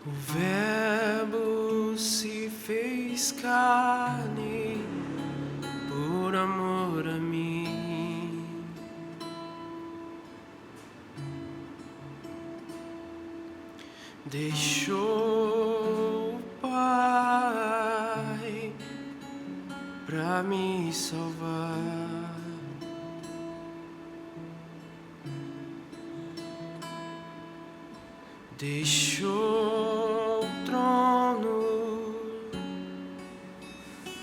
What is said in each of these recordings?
O Verbo se fez carne por amor a mim. Deixou o Pai pra me salvar. Deixou o trono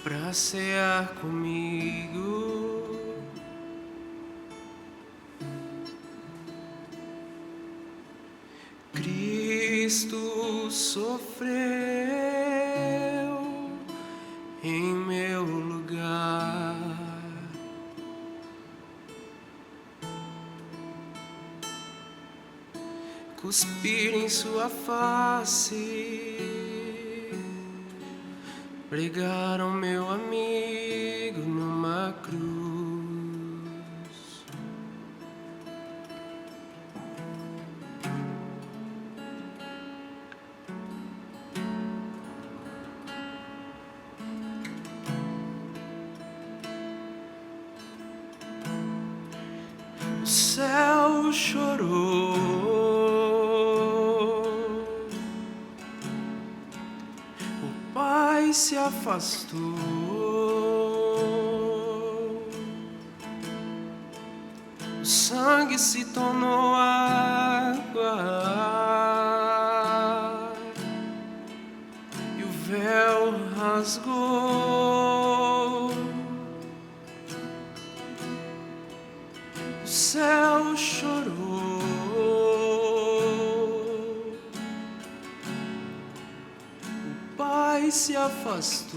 pra cear comigo. Cristo sofreu em meu lugar. Cuspir em sua face, pregaram meu amigo numa cruz. O céu chorou, o Pai se afastou, o sangue se tornou água e o véu rasgou. O céu chorou, o Pai se afastou,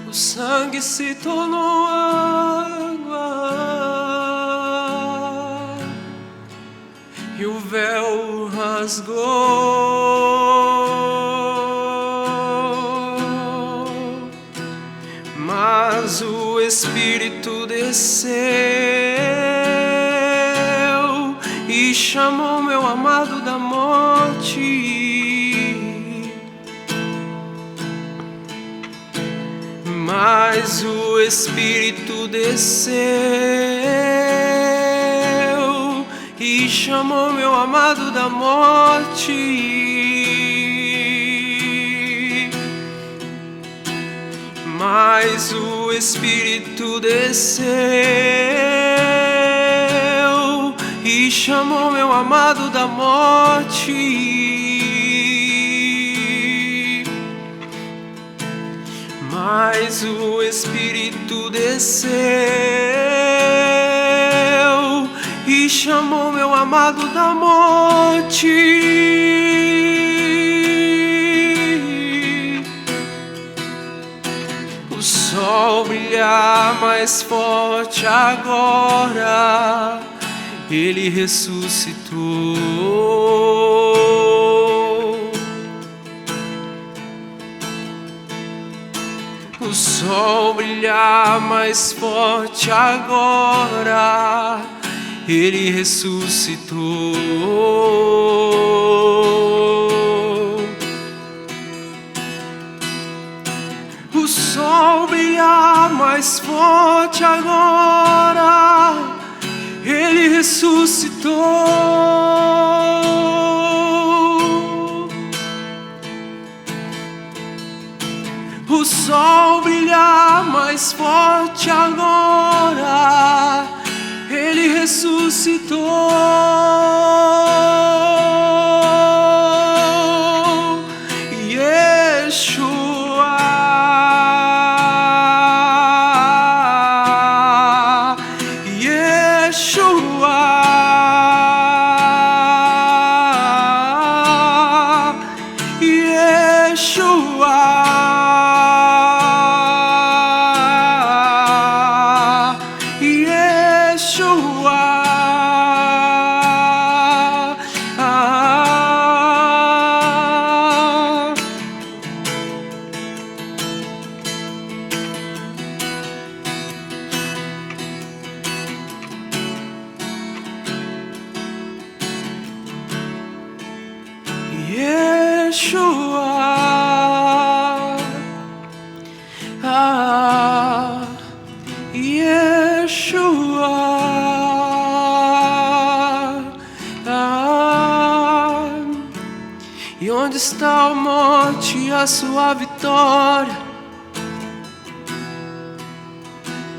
o sangue se tornou água e o véu rasgou. Mas o Espírito desceu e chamou meu amado da morte. Mas o Espírito desceu e chamou meu amado da morte. Mas o Espírito desceu e chamou meu amado da morte. Mas o Espírito desceu e chamou meu amado da morte. O sol brilha mais forte agora, ele ressuscitou. O sol brilha mais forte agora, ele ressuscitou. O sol brilha mais forte agora, ele ressuscitou. O sol brilha mais forte agora, ele ressuscitou. Yeshua, Yeshua, Yeshua, Yeshua. E onde está a morte e a sua vitória?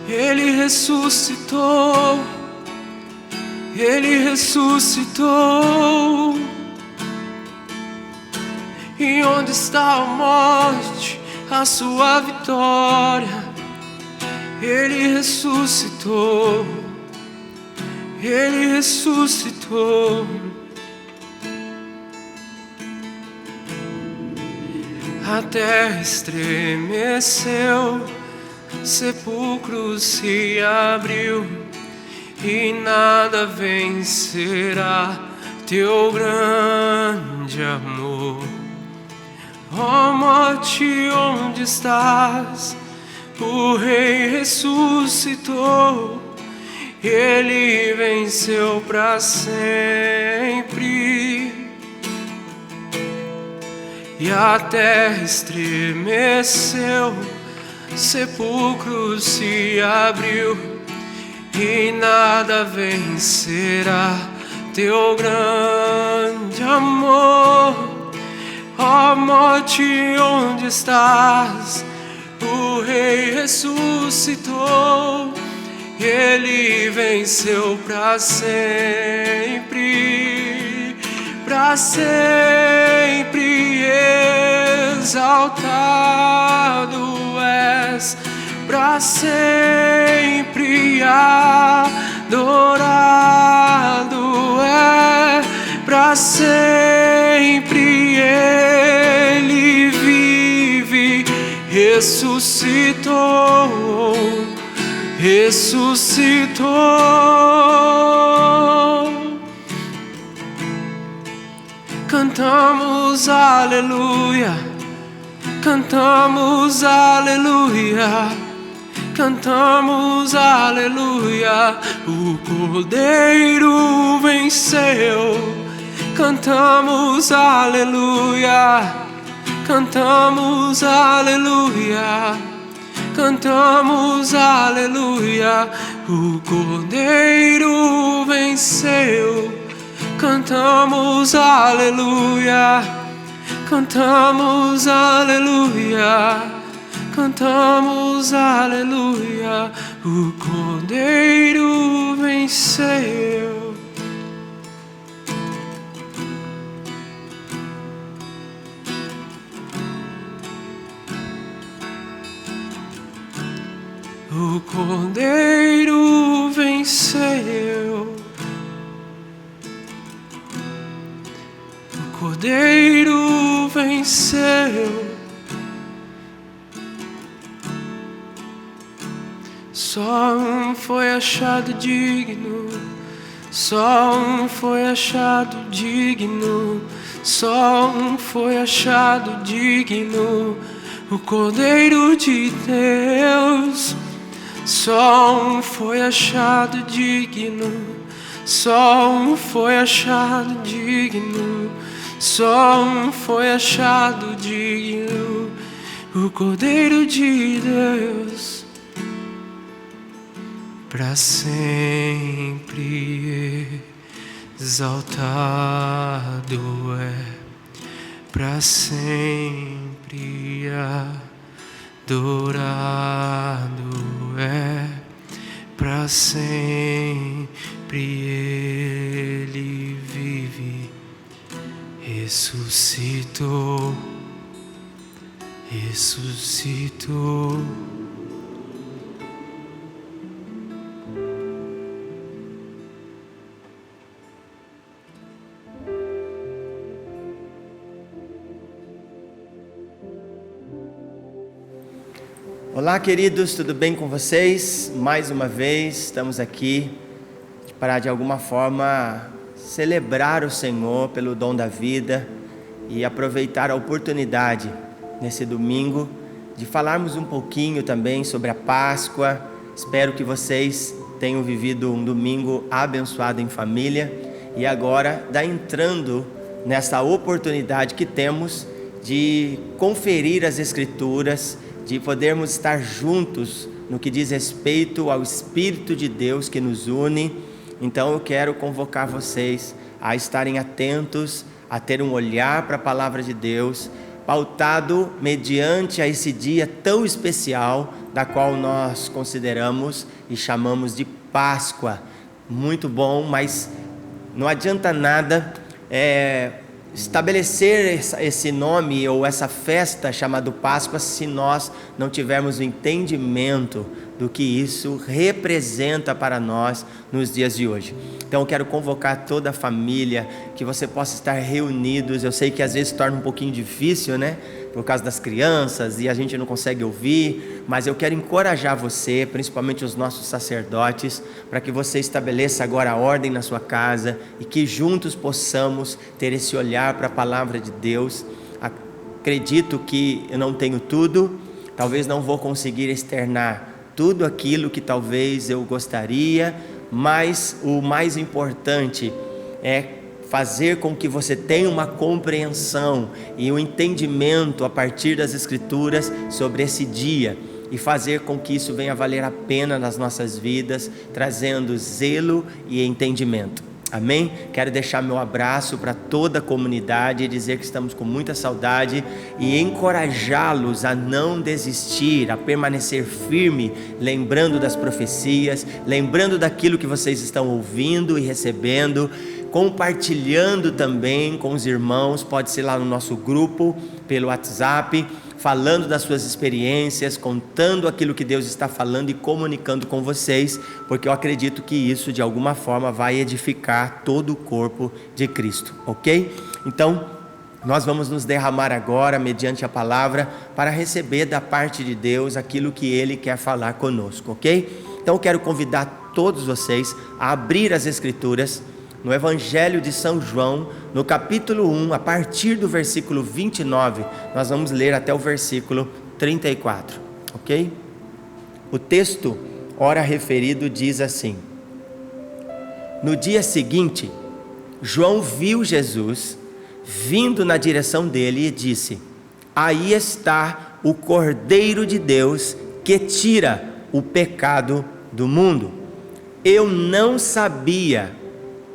Ele ressuscitou, Ele ressuscitou. E onde está a morte, a sua vitória? Ele ressuscitou, Ele ressuscitou. A terra estremeceu, sepulcro se abriu, e nada vencerá teu grande amor. Ó morte, onde estás? O Rei ressuscitou, Ele venceu para sempre. E a terra estremeceu, sepulcro se abriu, e nada vencerá teu grande amor. Ó morte, onde estás? O Rei ressuscitou, Ele venceu para sempre, para sempre. Exaltado és, para sempre adorado é, para sempre Ele vive, ressuscitou, ressuscitou. Cantamos aleluia, cantamos aleluia, cantamos aleluia. O Cordeiro venceu. Cantamos aleluia, cantamos aleluia, cantamos aleluia. O Cordeiro venceu. Cantamos aleluia, cantamos aleluia, cantamos aleluia. O Cordeiro venceu. O Cordeiro venceu. O Cordeiro venceu. Só um foi achado digno, só um foi achado digno, só um foi achado digno. O Cordeiro de Deus. Só um foi achado digno, só um foi achado digno, só um foi achado digno. O Cordeiro de Deus. Para sempre exaltado é, para sempre adorado é, para sempre Ele vive, ressuscitou, ressuscitou. Olá, queridos, tudo bem com vocês? Mais uma vez estamos aqui para de alguma forma celebrar o Senhor pelo dom da vida e aproveitar a oportunidade nesse domingo de falarmos um pouquinho também sobre a Páscoa. Espero que vocês tenham vivido um domingo abençoado em família e agora entrando nessa oportunidade que temos de conferir as Escrituras, de podermos estar juntos no que diz respeito ao Espírito de Deus que nos une. Então eu quero convocar vocês a estarem atentos, a ter um olhar para a palavra de Deus, pautado mediante a esse dia tão especial, da qual nós consideramos e chamamos de Páscoa. Muito bom, mas não adianta nada estabelecer esse nome ou essa festa chamada Páscoa se nós não tivermos o entendimento do que isso representa para nós nos dias de hoje. Então eu quero convocar toda a família, que você possa estar reunidos. Eu sei que às vezes torna um pouquinho difícil, né? Por causa das crianças e a gente não consegue ouvir, mas eu quero encorajar você, principalmente os nossos sacerdotes, para que você estabeleça agora a ordem na sua casa e que juntos possamos ter esse olhar para a palavra de Deus. Acredito que eu não tenho tudo, talvez não vou conseguir externar tudo aquilo que talvez eu gostaria, mas o mais importante é fazer com que você tenha uma compreensão e um entendimento a partir das Escrituras sobre esse dia, e fazer com que isso venha valer a pena nas nossas vidas, trazendo zelo e entendimento. Amém? Quero deixar meu abraço para toda a comunidade e dizer que estamos com muita saudade e encorajá-los a não desistir, a permanecer firme, lembrando das profecias, lembrando daquilo que vocês estão ouvindo e recebendo, compartilhando também com os irmãos. Pode ser lá no nosso grupo, pelo WhatsApp, falando das suas experiências, contando aquilo que Deus está falando e comunicando com vocês, porque eu acredito que isso de alguma forma vai edificar todo o corpo de Cristo, ok? Então, nós vamos nos derramar agora, mediante a palavra, para receber da parte de Deus aquilo que Ele quer falar conosco, ok? Então eu quero convidar todos vocês a abrir as Escrituras no Evangelho de São João, no capítulo 1, a partir do versículo 29, nós vamos ler até o versículo 34, ok? O texto, ora referido, diz assim: No dia seguinte, João viu Jesus vindo na direção dele e disse: Aí está o Cordeiro de Deus que tira o pecado do mundo. Eu não sabia.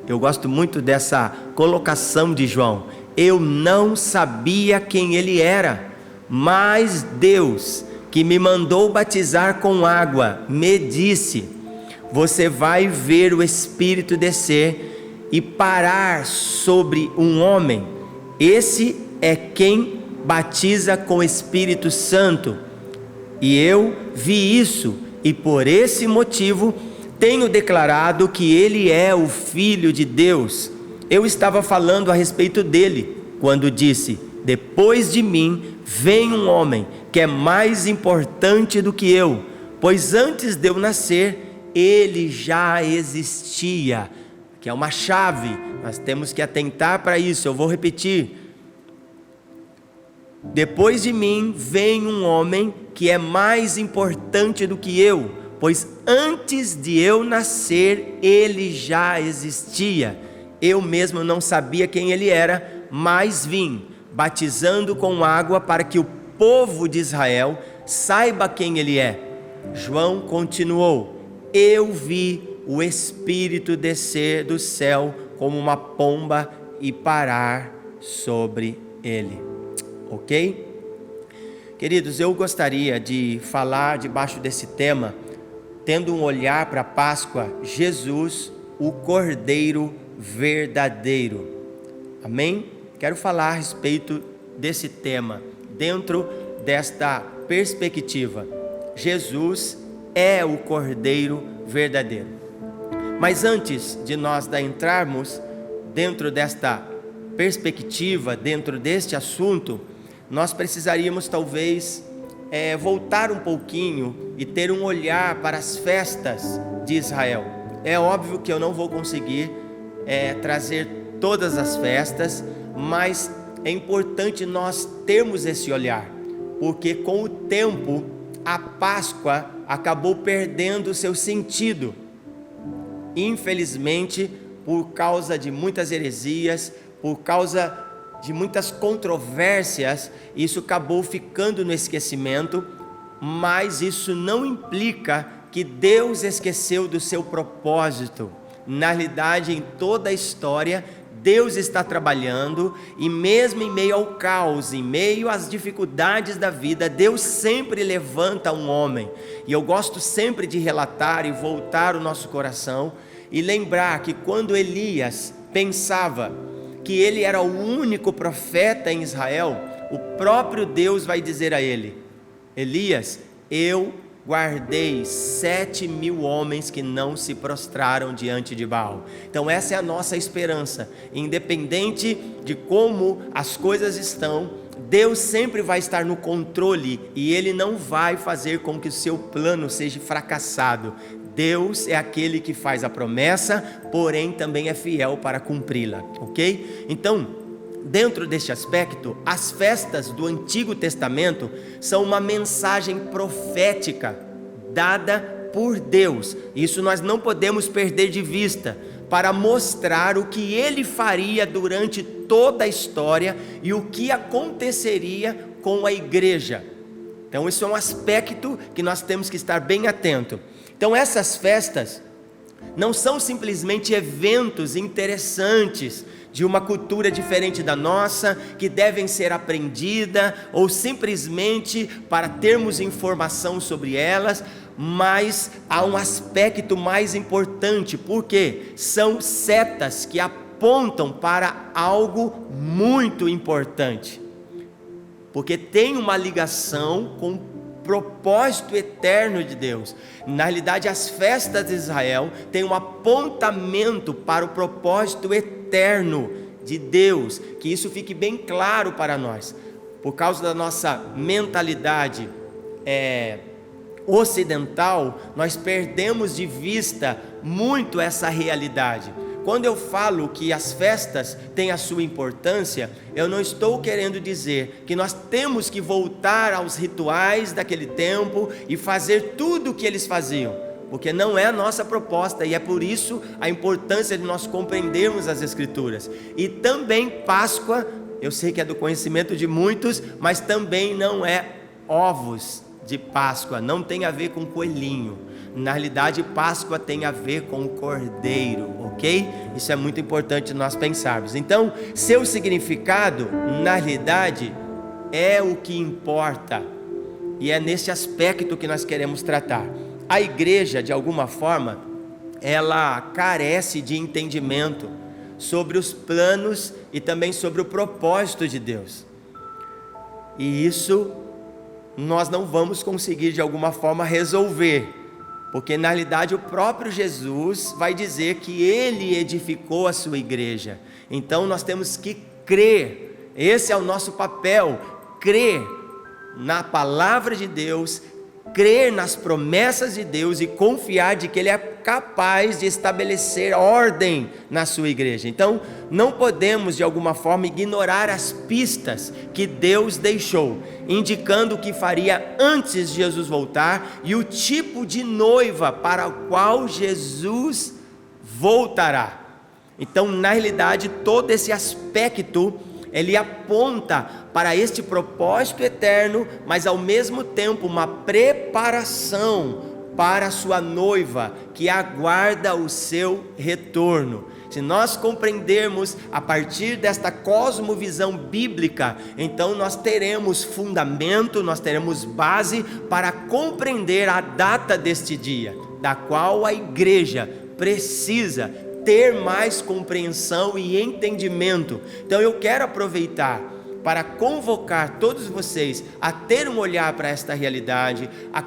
Eu gosto muito dessa colocação de João. Eu não sabia quem ele era, mas Deus, que me mandou batizar com água, me disse: Você vai ver o Espírito descer e parar sobre um homem. Esse é quem batiza com o Espírito Santo. E eu vi isso, e por esse motivo tenho declarado que ele é o Filho de Deus. Eu estava falando a respeito dele, quando disse: Depois de mim vem um homem que é mais importante do que eu, pois antes de eu nascer, ele já existia. Que é uma chave, nós temos que atentar para isso. Eu vou repetir: Depois de mim vem um homem que é mais importante do que eu, pois antes de eu nascer, ele já existia. Eu mesmo não sabia quem ele era, mas vim, batizando com água para que o povo de Israel saiba quem ele é. João continuou: Eu vi o Espírito descer do céu como uma pomba e parar sobre ele. Ok? Queridos, eu gostaria de falar debaixo desse tema, tendo um olhar para a Páscoa, Jesus, o Cordeiro verdadeiro. Amém? Quero falar a respeito desse tema, dentro desta perspectiva. Jesus é o Cordeiro verdadeiro. Mas antes de nós entrarmos dentro desta perspectiva, dentro deste assunto, nós precisaríamos talvez voltar um pouquinho e ter um olhar para as festas de Israel. É óbvio que eu não vou conseguir trazer todas as festas, mas é importante nós termos esse olhar, porque com o tempo a Páscoa acabou perdendo o seu sentido, infelizmente, por causa de muitas heresias, por causa de muitas controvérsias, isso acabou ficando no esquecimento, mas isso não implica que Deus esqueceu do seu propósito. Na realidade, em toda a história, Deus está trabalhando, e mesmo em meio ao caos, em meio às dificuldades da vida, Deus sempre levanta um homem. E eu gosto sempre de relatar e voltar o nosso coração e lembrar que quando Elias pensava que ele era o único profeta em Israel, o próprio Deus vai dizer a ele: Elias, eu guardei 7.000 homens que não se prostraram diante de Baal. Então essa é a nossa esperança, independente de como as coisas estão, Deus sempre vai estar no controle, e Ele não vai fazer com que o seu plano seja fracassado. Deus é aquele que faz a promessa, porém também é fiel para cumpri-la, ok? Então, dentro deste aspecto, as festas do Antigo Testamento são uma mensagem profética dada por Deus. Isso nós não podemos perder de vista, para mostrar o que Ele faria durante toda a história e o que aconteceria com a igreja. Então isso é um aspecto que nós temos que estar bem atento. Então essas festas não são simplesmente eventos interessantes de uma cultura diferente da nossa, que devem ser aprendidas, ou simplesmente para termos informação sobre elas, mas há um aspecto mais importante, porque são setas que apontam para algo muito importante, porque tem uma ligação com o propósito eterno de Deus. Na realidade, as festas de Israel têm um apontamento para o propósito eterno de Deus, que isso fique bem claro para nós. Por causa da nossa mentalidade ocidental, nós perdemos de vista muito essa realidade. Quando eu falo que as festas têm a sua importância, eu não estou querendo dizer que nós temos que voltar aos rituais daquele tempo e fazer tudo o que eles faziam, porque não é a nossa proposta, e é por isso a importância de nós compreendermos as Escrituras. E também Páscoa, eu sei que é do conhecimento de muitos, mas também não é ovos de Páscoa, não tem a ver com coelhinho. Na realidade, Páscoa tem a ver com o cordeiro, ok? Isso é muito importante nós pensarmos. Então, seu significado, na realidade, é o que importa, e é nesse aspecto que nós queremos tratar. A igreja, de alguma forma, ela carece de entendimento sobre os planos e também sobre o propósito de Deus, e isso nós não vamos conseguir de alguma forma resolver, porque na realidade o próprio Jesus vai dizer que Ele edificou a sua igreja. Então nós temos que crer, esse é o nosso papel, crer na palavra de Deus, crer nas promessas de Deus e confiar de que Ele é capaz de estabelecer ordem na sua igreja. Então não podemos de alguma forma ignorar as pistas que Deus deixou, indicando o que faria antes de Jesus voltar e o tipo de noiva para o qual Jesus voltará. Então na realidade todo esse aspecto ele aponta para este propósito eterno, mas ao mesmo tempo uma preparação para a sua noiva, que aguarda o seu retorno. Se nós compreendermos a partir desta cosmovisão bíblica, então nós teremos fundamento, nós teremos base para compreender a data deste dia, da qual a igreja precisa ter mais compreensão e entendimento. Então eu quero aproveitar para convocar todos vocês a ter um olhar para esta realidade, a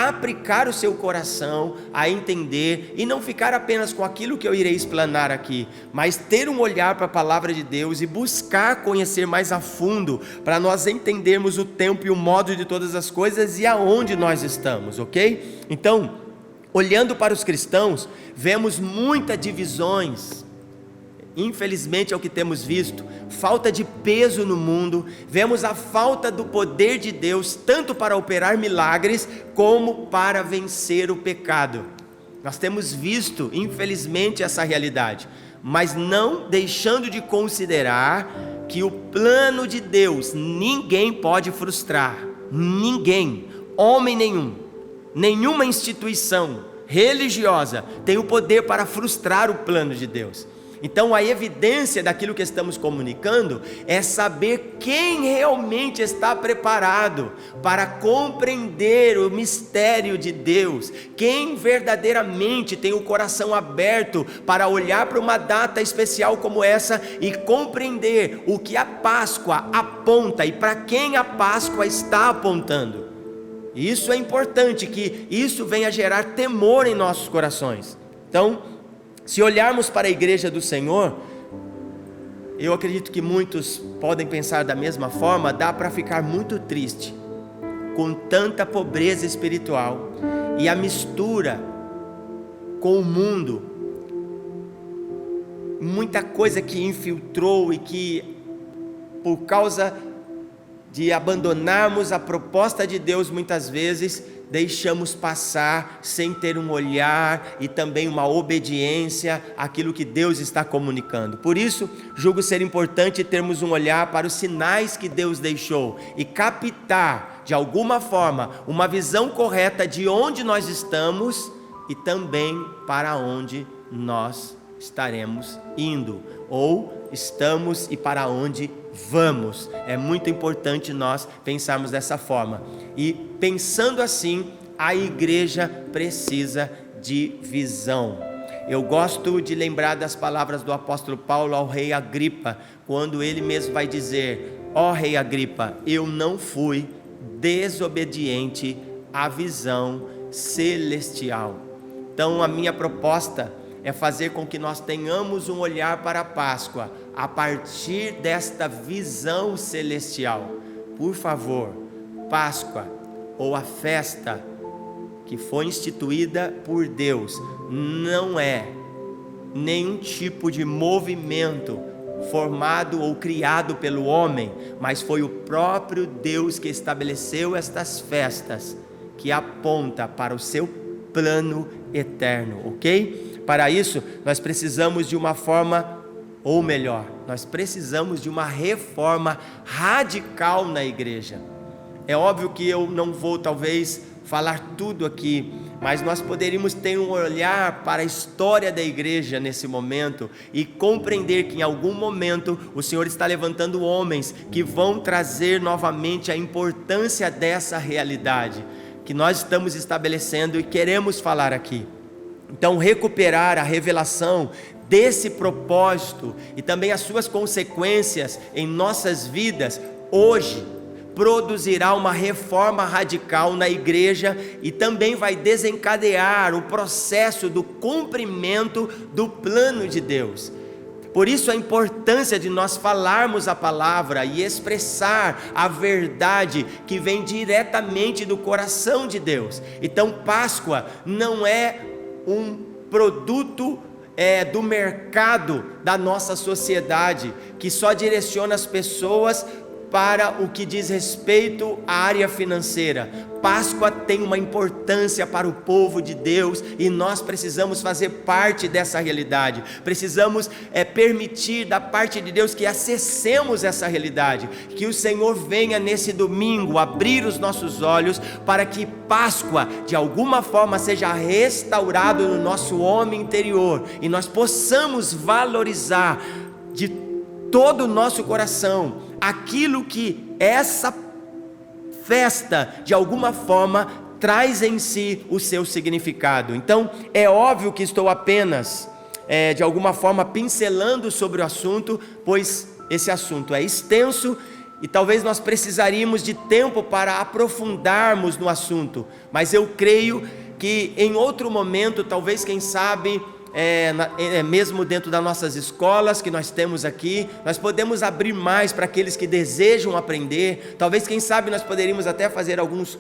aplicar o seu coração a entender e não ficar apenas com aquilo que eu irei explanar aqui, mas ter um olhar para a palavra de Deus e buscar conhecer mais a fundo, para nós entendermos o tempo e o modo de todas as coisas e aonde nós estamos, ok? Então, olhando para os cristãos, vemos muitas divisões, infelizmente é o que temos visto, falta de peso no mundo, vemos a falta do poder de Deus, tanto para operar milagres, como para vencer o pecado. Nós temos visto, infelizmente, essa realidade, mas não deixando de considerar que o plano de Deus ninguém pode frustrar, ninguém, homem nenhum, nenhuma instituição religiosa tem o poder para frustrar o plano de Deus. Então a evidência daquilo que estamos comunicando é saber quem realmente está preparado para compreender o mistério de Deus, quem verdadeiramente tem o coração aberto para olhar para uma data especial como essa e compreender o que a Páscoa aponta e para quem a Páscoa está apontando. Isso é importante, que isso venha gerar temor em nossos corações. Então, se olharmos para a igreja do Senhor, eu acredito que muitos podem pensar da mesma forma, dá para ficar muito triste com tanta pobreza espiritual e a mistura com o mundo, muita coisa que infiltrou e que, por causa de abandonarmos a proposta de Deus, muitas vezes deixamos passar sem ter um olhar e também uma obediência àquilo que Deus está comunicando. Por isso, julgo ser importante termos um olhar para os sinais que Deus deixou e captar, de alguma forma, uma visão correta de onde nós estamos e também para onde nós estaremos indo, ou estamos e para onde vamos. É muito importante nós pensarmos dessa forma. E pensando assim, a igreja precisa de visão. Eu gosto de lembrar das palavras do apóstolo Paulo ao rei Agripa, quando ele mesmo vai dizer: ó rei Agripa, eu não fui desobediente à visão celestial. Então a minha proposta é fazer com que nós tenhamos um olhar para a Páscoa a partir desta visão celestial. Por favor, Páscoa, ou a festa que foi instituída por Deus, não é nenhum tipo de movimento formado ou criado pelo homem, mas foi o próprio Deus que estabeleceu estas festas, que aponta para o seu plano eterno, ok? Para isso, nós precisamos de uma forma, ou melhor, nós precisamos de uma reforma radical na igreja. É óbvio que eu não vou talvez falar tudo aqui, mas nós poderíamos ter um olhar para a história da igreja nesse momento e compreender que em algum momento o Senhor está levantando homens que vão trazer novamente a importância dessa realidade que nós estamos estabelecendo e queremos falar aqui. Então, recuperar a revelação desse propósito e também as suas consequências em nossas vidas hoje produzirá uma reforma radical na igreja e também vai desencadear o processo do cumprimento do plano de Deus. Por isso a importância de nós falarmos a palavra e expressar a verdade que vem diretamente do coração de Deus. Então, Páscoa não é um produto do mercado da nossa sociedade, que só direciona as pessoas para o que diz respeito à área financeira. Páscoa tem uma importância para o povo de Deus e nós precisamos fazer parte dessa realidade. Precisamos permitir da parte de Deus que acessemos essa realidade, que o Senhor venha nesse domingo abrir os nossos olhos para que Páscoa de alguma forma seja restaurado no nosso homem interior e nós possamos valorizar de todo o nosso coração aquilo que essa festa de alguma forma traz em si o seu significado. Então é óbvio que estou apenas de alguma forma pincelando sobre o assunto, pois esse assunto é extenso e talvez nós precisaríamos de tempo para aprofundarmos no assunto, mas eu creio que em outro momento, talvez quem sabe mesmo dentro das nossas escolas que nós temos aqui, nós podemos abrir mais para aqueles que desejam aprender. Talvez, quem sabe, nós poderíamos até fazer alguns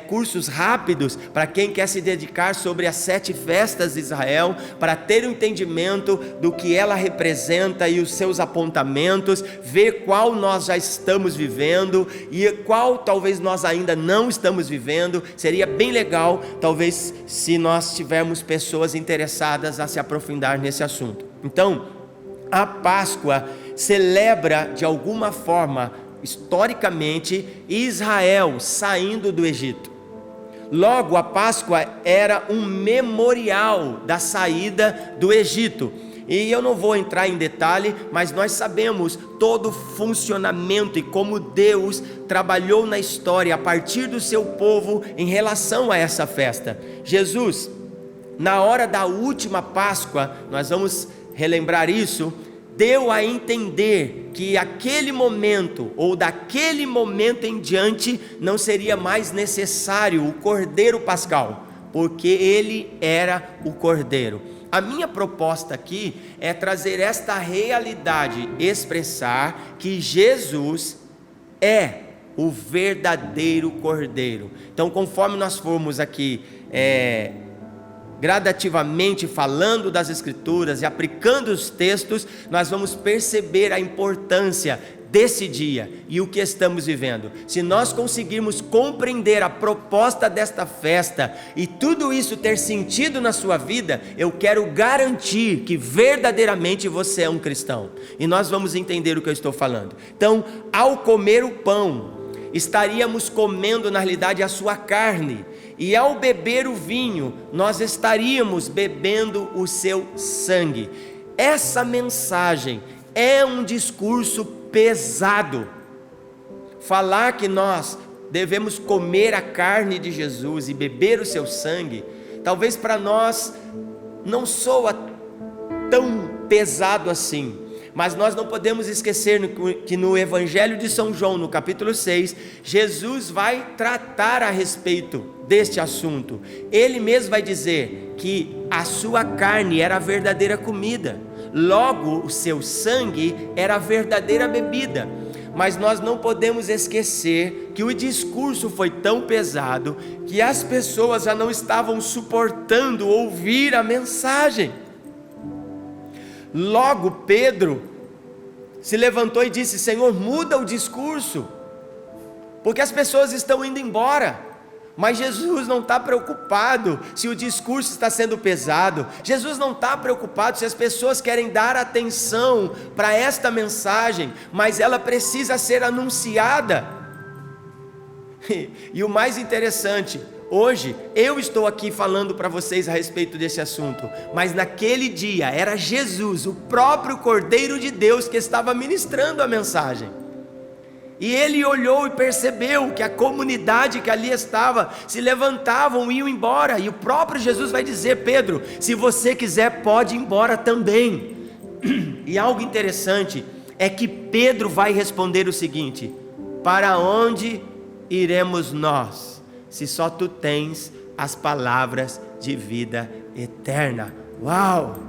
cursos rápidos para quem quer se dedicar sobre as 7 festas de Israel, para ter um entendimento do que ela representa e os seus apontamentos, ver qual nós já estamos vivendo e qual talvez nós ainda não estamos vivendo. Seria bem legal, talvez, se nós tivermos pessoas interessadas a se aprofundar nesse assunto. Então, A Páscoa celebra de alguma forma, historicamente, Israel saindo do Egito. Logo, a Páscoa era um memorial da saída do Egito. E eu não vou entrar em detalhe, mas nós sabemos todo o funcionamento e como Deus trabalhou na história a partir do seu povo em relação a essa festa. Jesus, na hora da última Páscoa, nós vamos relembrar isso, deu a entender que aquele momento, ou daquele momento em diante, não seria mais necessário o Cordeiro Pascal, porque ele era o Cordeiro. A minha proposta aqui é trazer esta realidade, expressar que Jesus é o verdadeiro Cordeiro. Então, conforme nós formos aqui gradativamente falando das Escrituras e aplicando os textos, nós vamos perceber a importância desse dia e o que estamos vivendo. Se nós conseguirmos compreender a proposta desta festa e tudo isso ter sentido na sua vida, eu quero garantir que verdadeiramente você é um cristão. E nós vamos entender o que eu estou falando. Então, ao comer o pão, estaríamos comendo na realidade a sua carne, e ao beber o vinho, nós estaríamos bebendo o seu sangue. Essa mensagem é um discurso pesado. Falar que nós devemos comer a carne de Jesus e beber o seu sangue, talvez para nós não soa tão pesado assim, mas nós não podemos esquecer que no Evangelho de São João, no capítulo 6, Jesus vai tratar a respeito deste assunto. Ele mesmo vai dizer que a sua carne era a verdadeira comida, logo o seu sangue era a verdadeira bebida. Mas nós não podemos esquecer que o discurso foi tão pesado que as pessoas já não estavam suportando ouvir a mensagem. Logo Pedro se levantou e disse: Senhor, muda o discurso, porque as pessoas estão indo embora. Mas Jesus não está preocupado se o discurso está sendo pesado. Jesus não está preocupado se as pessoas querem dar atenção para esta mensagem, mas ela precisa ser anunciada. E o mais interessante, hoje eu estou aqui falando para vocês a respeito desse assunto, mas naquele dia era Jesus, o próprio Cordeiro de Deus, que estava ministrando a mensagem. E ele olhou e percebeu que a comunidade que ali estava se levantavam e iam embora. E o próprio Jesus vai dizer: Pedro, se você quiser pode ir embora também. E algo interessante é que Pedro vai responder o seguinte: para onde iremos nós, se só tu tens as palavras de vida eterna? Uau!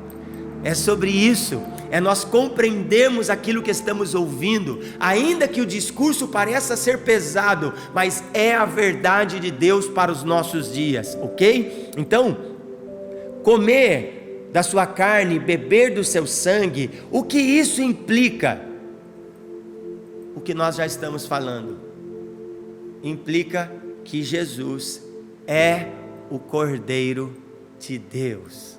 É sobre isso, é nós compreendermos aquilo que estamos ouvindo, ainda que o discurso pareça ser pesado, mas é a verdade de Deus para os nossos dias, ok? Então, comer da sua carne, beber do seu sangue, o que isso implica? O que nós já estamos falando, implica que Jesus é o Cordeiro de Deus.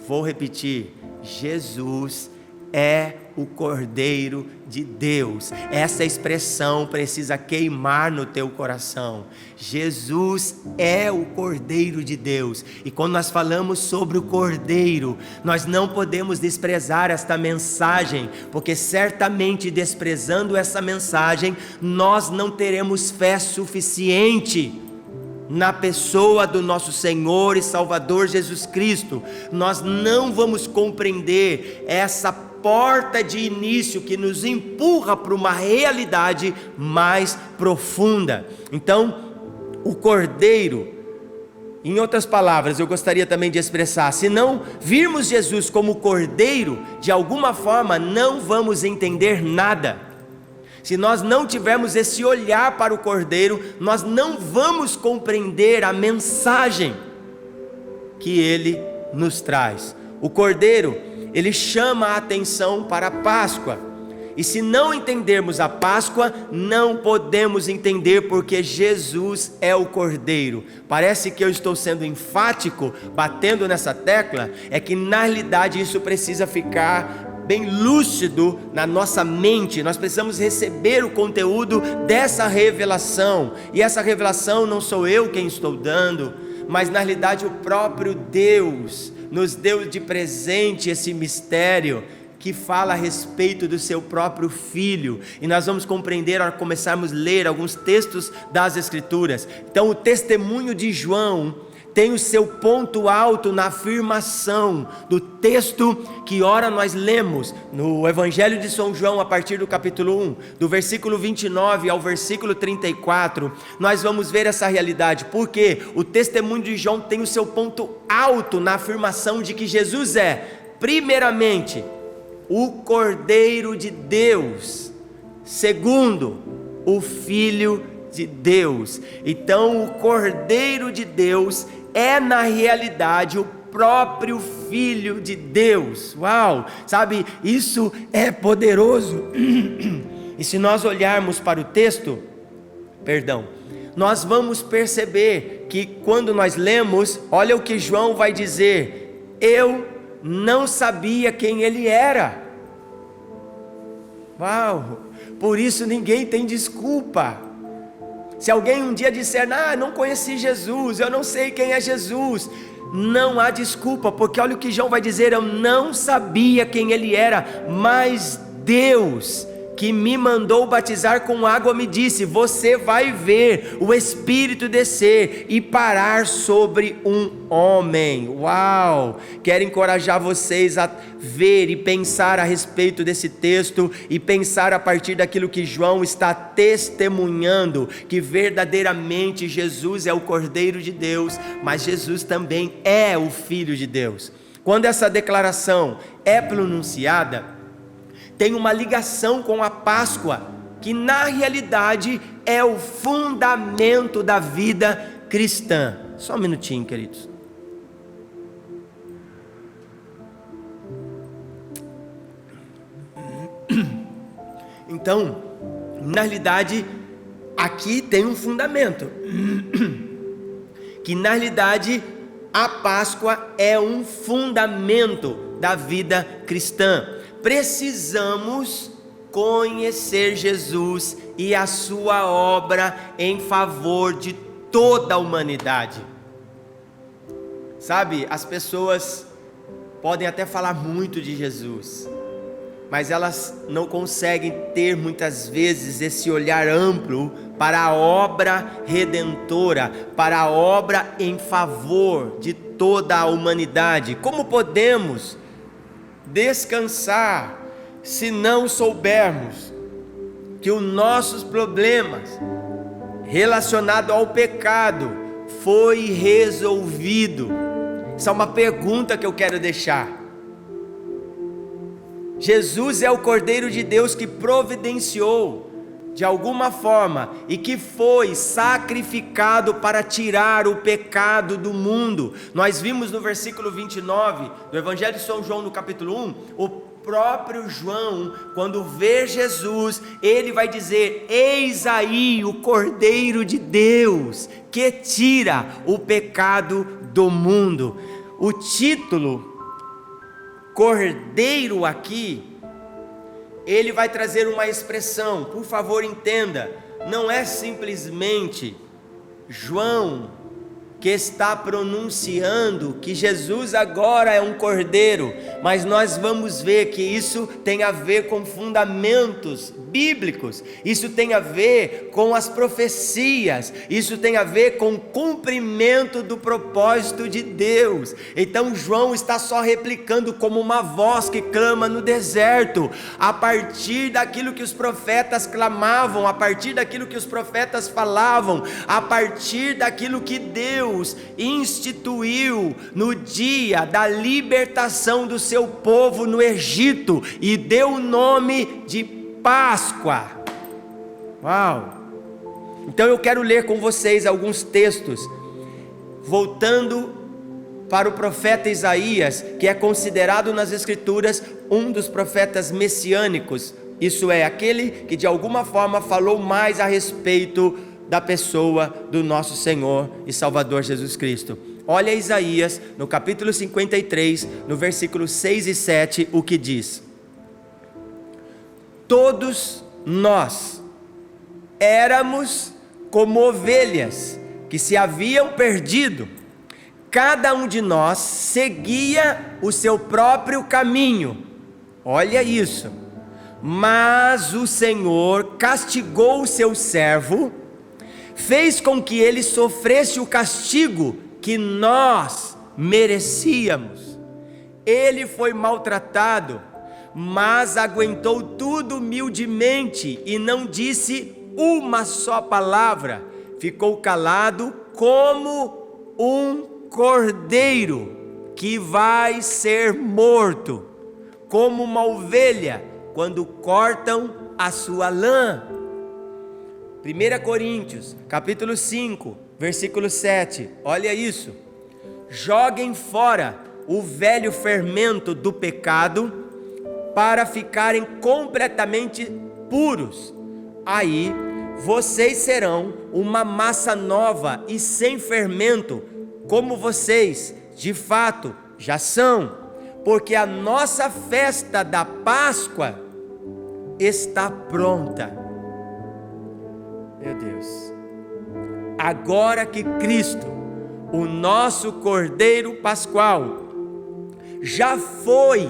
Vou repetir: Jesus é o Cordeiro de Deus. Essa expressão precisa queimar no teu coração. Jesus é o Cordeiro de Deus. E quando nós falamos sobre o Cordeiro, nós não podemos desprezar esta mensagem, porque certamente desprezando essa mensagem, nós não teremos fé suficiente na pessoa do nosso Senhor e Salvador Jesus Cristo. Nós não vamos compreender essa porta de início que nos empurra para uma realidade mais profunda. Então, o Cordeiro, em outras palavras, eu gostaria também de expressar: se não virmos Jesus como Cordeiro, de alguma forma não vamos entender nada. Se nós não tivermos esse olhar para o Cordeiro, nós não vamos compreender a mensagem que ele nos traz. O Cordeiro, ele chama a atenção para a Páscoa. E se não entendermos a Páscoa, não podemos entender porque Jesus é o Cordeiro. Parece que eu estou sendo enfático, batendo nessa tecla, é que na realidade isso precisa ficar bem lúcido na nossa mente. Nós precisamos receber o conteúdo dessa revelação, e essa revelação não sou eu quem estou dando, mas na realidade o próprio Deus nos deu de presente esse mistério que fala a respeito do seu próprio Filho, e nós vamos compreender ao começarmos a ler alguns textos das Escrituras. Então o testemunho de João tem o seu ponto alto na afirmação do texto que ora nós lemos no Evangelho de São João, a partir do capítulo 1, do versículo 29 ao versículo 34, nós vamos ver essa realidade, porque o testemunho de João tem o seu ponto alto na afirmação de que Jesus é, primeiramente, o Cordeiro de Deus, segundo, o Filho de Deus. Então o Cordeiro de Deus é na realidade o próprio Filho de Deus. Uau, sabe, isso é poderoso. E se nós olharmos para o texto, nós vamos perceber que quando nós lemos, olha o que João vai dizer: eu não sabia quem ele era. Uau, por isso ninguém tem desculpa. Se alguém um dia disser, não conheci Jesus, eu não sei quem é Jesus, não há desculpa, porque olha o que João vai dizer: eu não sabia quem ele era, mas Deus que me mandou batizar com água me disse: você vai ver o Espírito descer e parar sobre um homem. Uau! Quero encorajar vocês a ver e pensar a respeito desse texto, e pensar a partir daquilo que João está testemunhando, que verdadeiramente Jesus é o Cordeiro de Deus, mas Jesus também é o Filho de Deus. Quando essa declaração é pronunciada, tem uma ligação com a Páscoa, que na realidade é o fundamento da vida cristã. Só um minutinho, queridos. Então, na realidade, aqui tem um fundamento, que na realidade a Páscoa é um fundamento da vida cristã. Precisamos conhecer Jesus e a sua obra em favor de toda a humanidade. Sabe, as pessoas podem até falar muito de Jesus, mas elas não conseguem ter muitas vezes esse olhar amplo para a obra redentora, para a obra em favor de toda a humanidade. Como podemos descansar se não soubermos que os nossos problemas relacionados ao pecado foi resolvido? Essa é uma pergunta que eu quero deixar. Jesus é o Cordeiro de Deus que providenciou de alguma forma e que foi sacrificado para tirar o pecado do mundo. Nós vimos no versículo 29 do Evangelho de São João, no capítulo 1, o próprio João, quando vê Jesus, ele vai dizer: eis aí o Cordeiro de Deus que tira o pecado do mundo. O título Cordeiro aqui, ele vai trazer uma expressão, por favor entenda, não é simplesmente João que está pronunciando que Jesus agora é um cordeiro, mas nós vamos ver que isso tem a ver com fundamentos bíblicos, isso tem a ver com as profecias, isso tem a ver com o cumprimento do propósito de Deus. Então João está só replicando como uma voz que clama no deserto, a partir daquilo que os profetas clamavam, a partir daquilo que os profetas falavam, a partir daquilo que Deus instituiu no dia da libertação do seu povo no Egito e deu o nome de Páscoa. Uau! Então eu quero ler com vocês alguns textos, voltando para o profeta Isaías, que é considerado nas Escrituras um dos profetas messiânicos, isso é, aquele que de alguma forma falou mais a respeito da pessoa do nosso Senhor e Salvador Jesus Cristo. Olha Isaías, no capítulo 53, no versículo 6 e 7, o que diz: Todos nós éramos como ovelhas que se haviam perdido. Cada um de nós seguia o seu próprio caminho. Olha isso. Mas o Senhor castigou o seu servo, fez com que ele sofresse o castigo que nós merecíamos. Ele foi maltratado, mas aguentou tudo humildemente e não disse uma só palavra. Ficou calado como um cordeiro que vai ser morto, como uma ovelha quando cortam a sua lã. 1 Coríntios, capítulo 5, versículo 7, olha isso. Joguem fora o velho fermento do pecado para ficarem completamente puros. Aí vocês serão uma massa nova e sem fermento, como vocês de fato já são, porque a nossa festa da Páscoa está pronta. Meu Deus, agora que Cristo, o nosso Cordeiro Pascual, já foi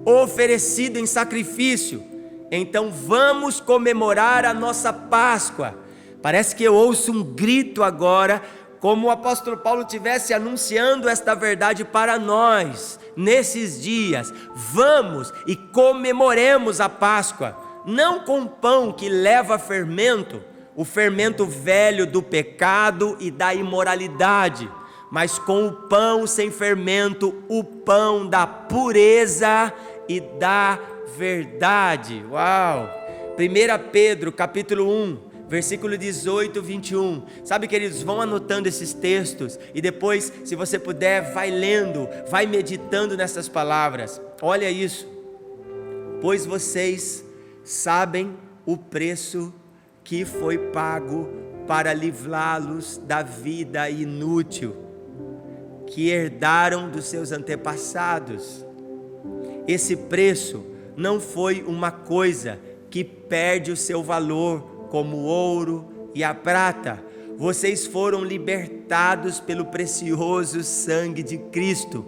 oferecido em sacrifício, então vamos comemorar a nossa Páscoa. Parece que eu ouço um grito agora, como o apóstolo Paulo estivesse anunciando esta verdade para nós, nesses dias. Vamos e comemoremos a Páscoa, não com pão que leva fermento, o fermento velho do pecado e da imoralidade, mas com o pão sem fermento, o pão da pureza e da verdade. Uau! 1 Pedro capítulo 1, versículo 18, 21. Sabe, queridos, vão anotando esses textos e depois, se você puder, vai lendo, vai meditando nessas palavras. Olha isso. Pois vocês sabem o preço que foi pago para livrá-los da vida inútil que herdaram dos seus antepassados. Esse preço não foi uma coisa que perde o seu valor, como o ouro e a prata. Vocês foram libertados pelo precioso sangue de Cristo,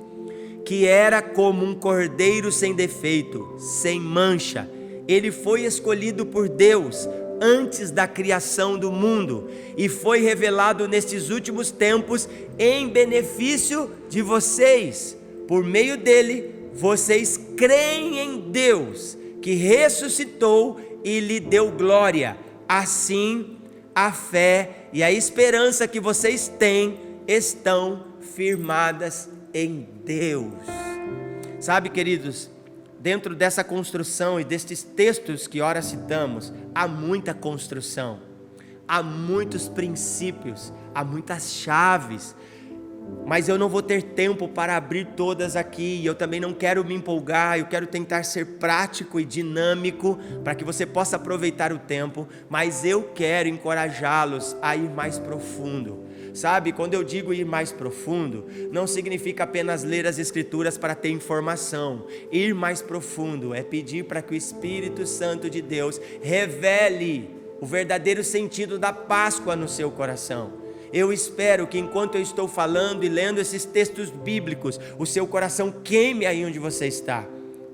que era como um cordeiro sem defeito, sem mancha. Ele foi escolhido por Deus antes da criação do mundo e foi revelado nestes últimos tempos em benefício de vocês. Por meio dele, vocês creem em Deus, que ressuscitou e lhe deu glória. Assim, a fé e a esperança que vocês têm estão firmadas em Deus. Sabe, queridos, dentro dessa construção e destes textos que ora citamos, há muita construção, há muitos princípios, há muitas chaves, mas eu não vou ter tempo para abrir todas aqui, e eu também não quero me empolgar, eu quero tentar ser prático e dinâmico, para que você possa aproveitar o tempo, mas eu quero encorajá-los a ir mais profundo. Sabe, quando eu digo ir mais profundo, não significa apenas ler as Escrituras para ter informação. Ir mais profundo é pedir para que o Espírito Santo de Deus revele o verdadeiro sentido da Páscoa no seu coração. Eu espero que enquanto eu estou falando e lendo esses textos bíblicos, o seu coração queime aí onde você está.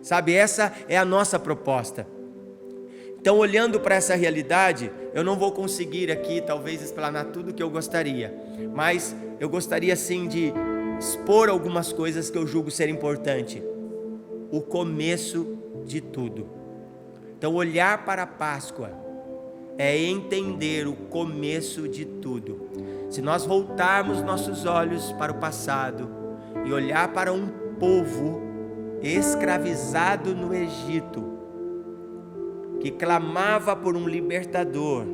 Sabe, essa é a nossa proposta. Então, olhando para essa realidade, eu não vou conseguir aqui talvez explanar tudo o que eu gostaria, mas eu gostaria sim de expor algumas coisas que eu julgo ser importante. O começo de tudo. Então, olhar para a Páscoa é entender o começo de tudo. Se nós voltarmos nossos olhos para o passado e olhar para um povo escravizado no Egito, que clamava por um libertador,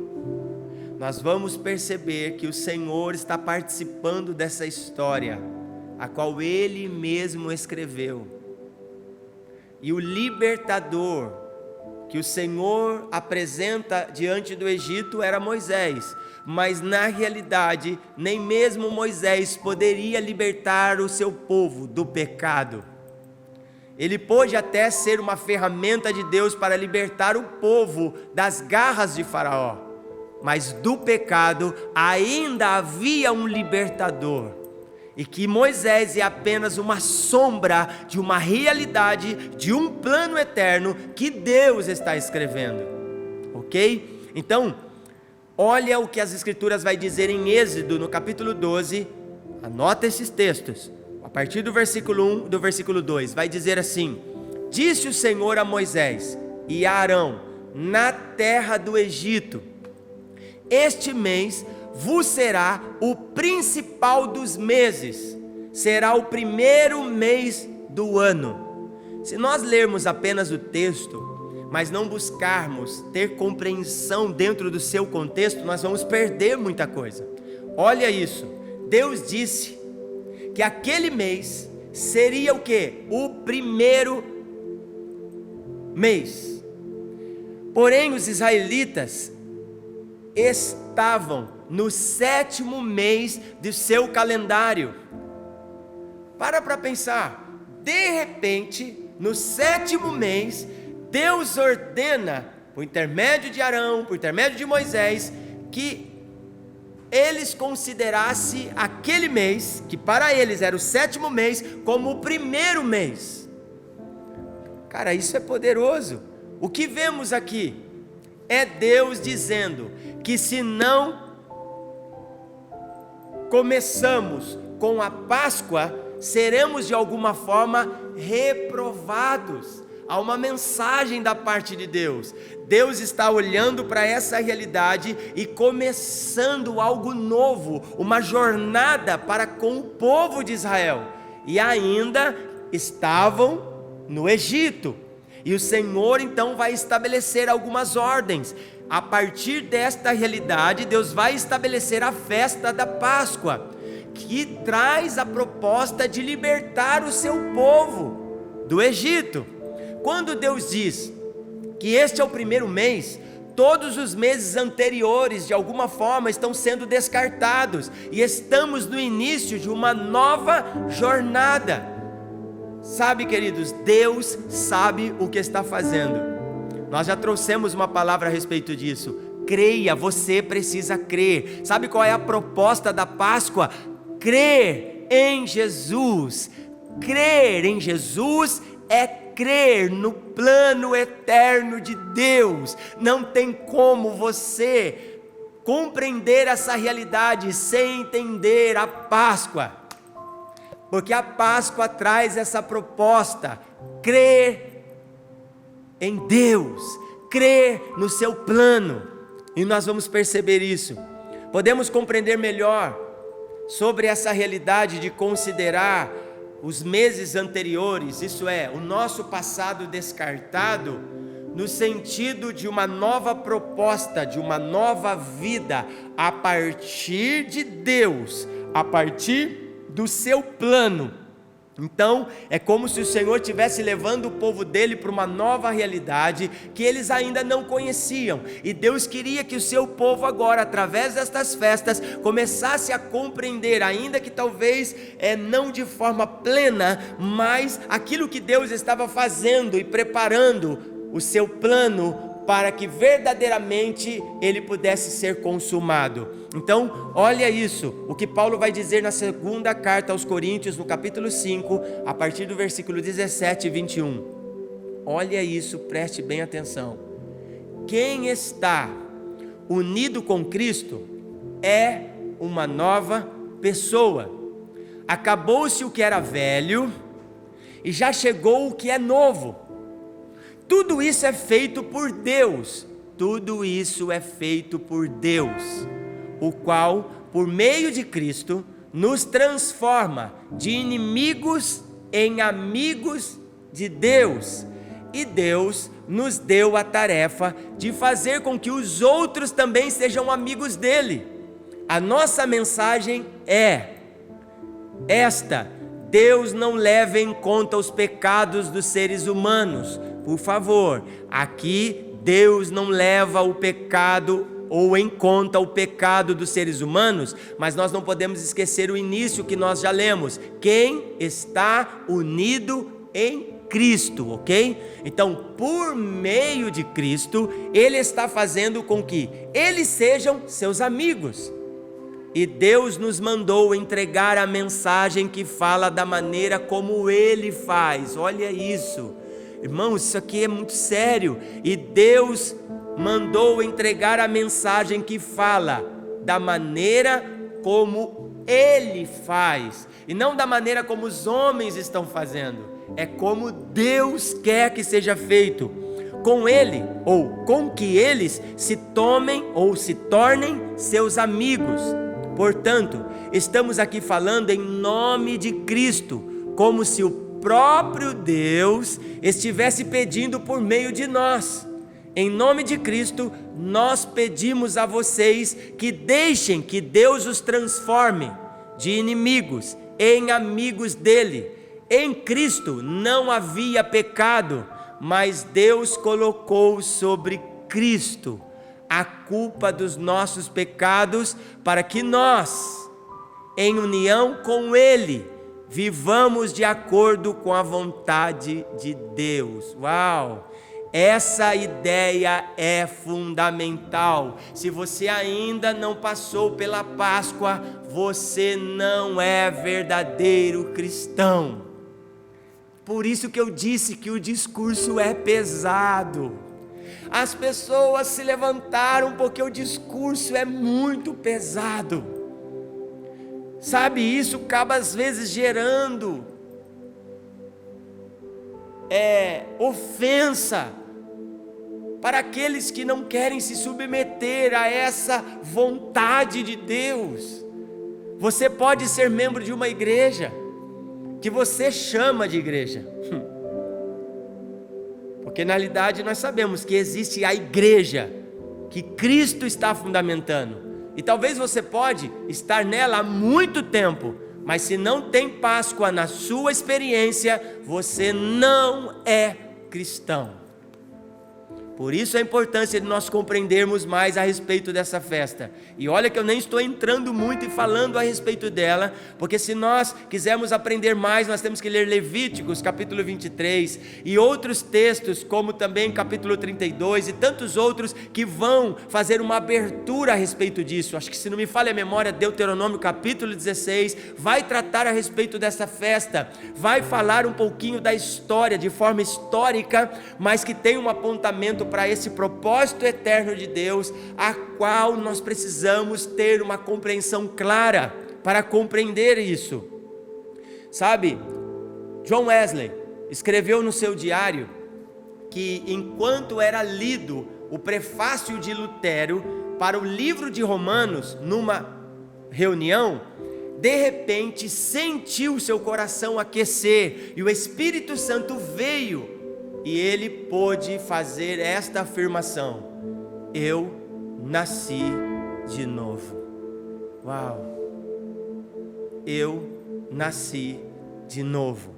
nós vamos perceber que o Senhor está participando dessa história, a qual Ele mesmo escreveu. E o libertador que o Senhor apresenta diante do Egito era Moisés, mas na realidade, nem mesmo Moisés poderia libertar o seu povo do pecado. ele pôde até ser uma ferramenta de Deus para libertar o povo das garras de Faraó, mas do pecado ainda havia um libertador, e que Moisés é apenas uma sombra de uma realidade, de um plano eterno que Deus está escrevendo, ok? Então, olha o que as Escrituras vai dizer em Êxodo, no capítulo 12, anota esses textos, a partir do versículo 1, do versículo 2, vai dizer assim: disse o Senhor a Moisés e a Arão, na terra do Egito: este mês vos será o principal dos meses, será o primeiro mês do ano. Se nós lermos apenas o texto, mas não buscarmos ter compreensão dentro do seu contexto, nós vamos perder muita coisa. Olha isso, Deus disse que aquele mês seria o quê? O primeiro mês. Porém, os israelitas estavam no 7º mês do seu calendário. Para pensar, de repente, no 7º mês, Deus ordena, por intermédio de Arão, por intermédio de Moisés, que eles considerassem aquele mês, que para eles era o 7º mês, como o primeiro mês. Cara, isso é poderoso. O que vemos aqui é Deus dizendo que se não começamos com a Páscoa, seremos de alguma forma reprovados. Há uma mensagem da parte de Deus. Deus está olhando para essa realidade e começando algo novo, uma jornada para com o povo de Israel. E ainda estavam no Egito. E o Senhor então vai estabelecer algumas ordens. A partir desta realidade, Deus vai estabelecer a festa da Páscoa, que traz a proposta de libertar o seu povo do Egito. Quando Deus diz que este é o primeiro mês, todos os meses anteriores de alguma forma estão sendo descartados, e estamos no início de uma nova jornada. Sabe, queridos, Deus sabe o que está fazendo. Nós já trouxemos uma palavra a respeito disso. Creia, você precisa crer. Sabe qual é a proposta da Páscoa? Crer em Jesus. Crer em Jesus é crer no plano eterno de Deus. Não tem como você compreender essa realidade sem entender a Páscoa, porque a Páscoa traz essa proposta: crer em Deus, crer no seu plano. E nós vamos perceber isso. Podemos compreender melhor sobre essa realidade de considerar os meses anteriores, isso é, o nosso passado descartado, no sentido de uma nova proposta, de uma nova vida, a partir de Deus, a partir do seu plano. Então, é como se o Senhor estivesse levando o povo dele para uma nova realidade que eles ainda não conheciam. E Deus queria que o seu povo agora, através destas festas, começasse a compreender, ainda que talvez não de forma plena, mas aquilo que Deus estava fazendo e preparando o seu plano para que verdadeiramente ele pudesse ser consumado. Então, olha isso, o que Paulo vai dizer na segunda carta aos Coríntios, no capítulo 5, a partir do versículo 17 e 21. Olha isso, preste bem atenção. Quem está unido com Cristo é uma nova pessoa. Acabou-se o que era velho e já chegou o que é novo. Tudo isso é feito por Deus. Tudo isso é feito por Deus, o qual, por meio de Cristo, nos transforma de inimigos em amigos de Deus. E Deus nos deu a tarefa de fazer com que os outros também sejam amigos dele. A nossa mensagem é esta: Deus não leva em conta os pecados dos seres humanos. Por favor, aqui Deus não leva o pecado ou em conta o pecado dos seres humanos, mas nós não podemos esquecer o início que nós já lemos: quem está unido em Cristo, ok? Então, por meio de Cristo, Ele está fazendo com que eles sejam seus amigos. E Deus nos mandou entregar a mensagem que fala da maneira como Ele faz. Olha isso, irmãos, isso aqui é muito sério. E Deus mandou entregar a mensagem que fala da maneira como Ele faz, e não da maneira como os homens estão fazendo. É como Deus quer que seja feito, com Ele, ou com que eles se tomem ou se tornem seus amigos. Portanto, estamos aqui falando em nome de Cristo, como se o próprio Deus estivesse pedindo por meio de nós. Em nome de Cristo, nós pedimos a vocês que deixem que Deus os transforme de inimigos em amigos dele. Em Cristo não havia pecado, mas Deus colocou sobre Cristo a culpa dos nossos pecados, para que nós, em união com Ele, vivamos de acordo com a vontade de Deus. Uau! Essa ideia é fundamental. Se você ainda não passou pela Páscoa, você não é verdadeiro cristão. Por isso que eu disse que o discurso é pesado. As pessoas se levantaram porque o discurso é muito pesado. Sabe, isso acaba às vezes gerando ofensa para aqueles que não querem se submeter a essa vontade de Deus. Você pode ser membro de uma igreja que você chama de igreja, porque na realidade nós sabemos que existe a igreja que Cristo está fundamentando, e talvez você pode estar nela há muito tempo, mas se não tem Páscoa na sua experiência, você não é cristão. Por isso a importância de nós compreendermos mais a respeito dessa festa. E olha que eu nem estou entrando muito e falando a respeito dela, porque se nós quisermos aprender mais, nós temos que ler Levíticos capítulo 23 e outros textos, como também capítulo 32 e tantos outros que vão fazer uma abertura a respeito disso. Acho que, se não me falha a memória, Deuteronômio capítulo 16 vai tratar a respeito dessa festa, vai falar um pouquinho da história, de forma histórica, mas que tem um apontamento para esse propósito eterno de Deus, a qual nós precisamos ter uma compreensão clara para compreender isso. Sabe, John Wesley escreveu no seu diário que, enquanto era lido o prefácio de Lutero para o livro de Romanos numa reunião, de repente sentiu seu coração aquecer e o Espírito Santo veio. E ele pôde fazer esta afirmação: eu nasci de novo. Uau! Eu nasci de novo.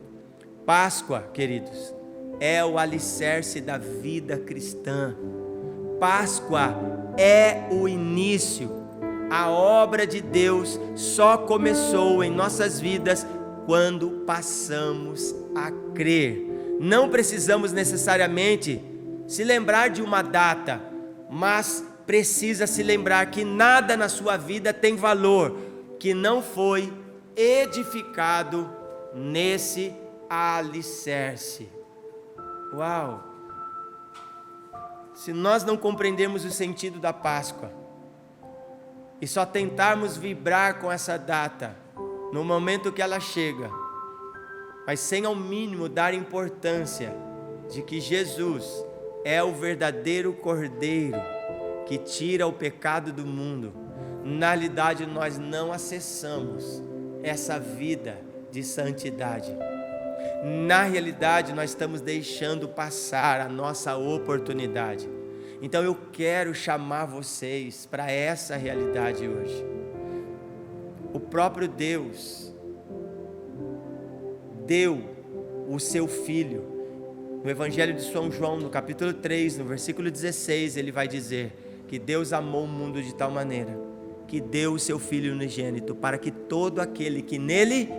Páscoa, queridos, é o alicerce da vida cristã. Páscoa é o início. A obra de Deus só começou em nossas vidas quando passamos a crer. Não precisamos necessariamente se lembrar de uma data, mas precisa se lembrar que nada na sua vida tem valor que não foi edificado nesse alicerce. Uau! Se nós não compreendermos o sentido da Páscoa e só tentarmos vibrar com essa data no momento que ela chega, mas sem ao mínimo dar importância de que Jesus é o verdadeiro Cordeiro que tira o pecado do mundo, na realidade nós não acessamos essa vida de santidade. Na realidade nós estamos deixando passar a nossa oportunidade. Então eu quero chamar vocês para essa realidade hoje. O próprio Deus deu o seu Filho. No Evangelho de São João, no capítulo 3, no versículo 16, ele vai dizer que Deus amou o mundo de tal maneira que deu o seu Filho unigênito, para que todo aquele que nele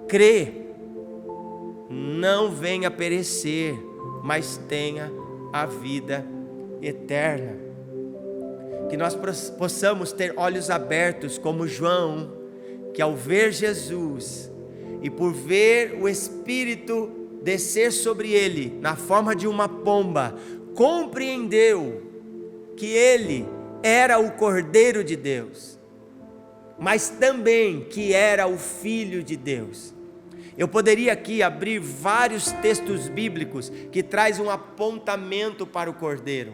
crê não venha perecer, mas tenha a vida eterna. Que nós possamos ter olhos abertos como João, que ao ver Jesus e por ver o Espírito descer sobre ele na forma de uma pomba, compreendeu que ele era o Cordeiro de Deus, mas também que era o Filho de Deus. Eu poderia aqui abrir vários textos bíblicos que traz um apontamento para o Cordeiro.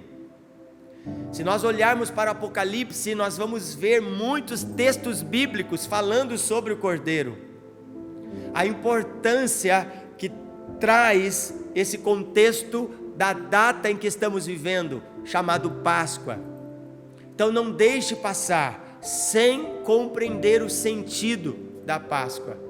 Se nós olharmos para o Apocalipse, nós vamos ver muitos textos bíblicos falando sobre o Cordeiro. A importância que traz esse contexto da data em que estamos vivendo, chamado Páscoa. Então não deixe passar sem compreender o sentido da Páscoa.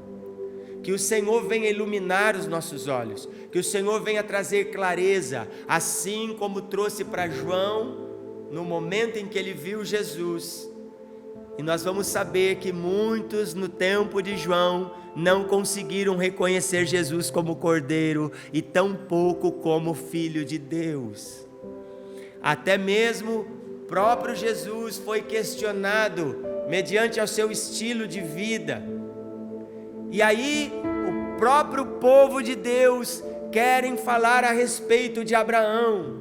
Que o Senhor venha iluminar os nossos olhos, que o Senhor venha trazer clareza, assim como trouxe para João, no momento em que ele viu Jesus. E nós vamos saber que muitos no tempo de João não conseguiram reconhecer Jesus como Cordeiro, e tampouco como Filho de Deus. Até mesmo o próprio Jesus foi questionado, mediante ao seu estilo de vida. E aí o próprio povo de Deus querem falar a respeito de Abraão,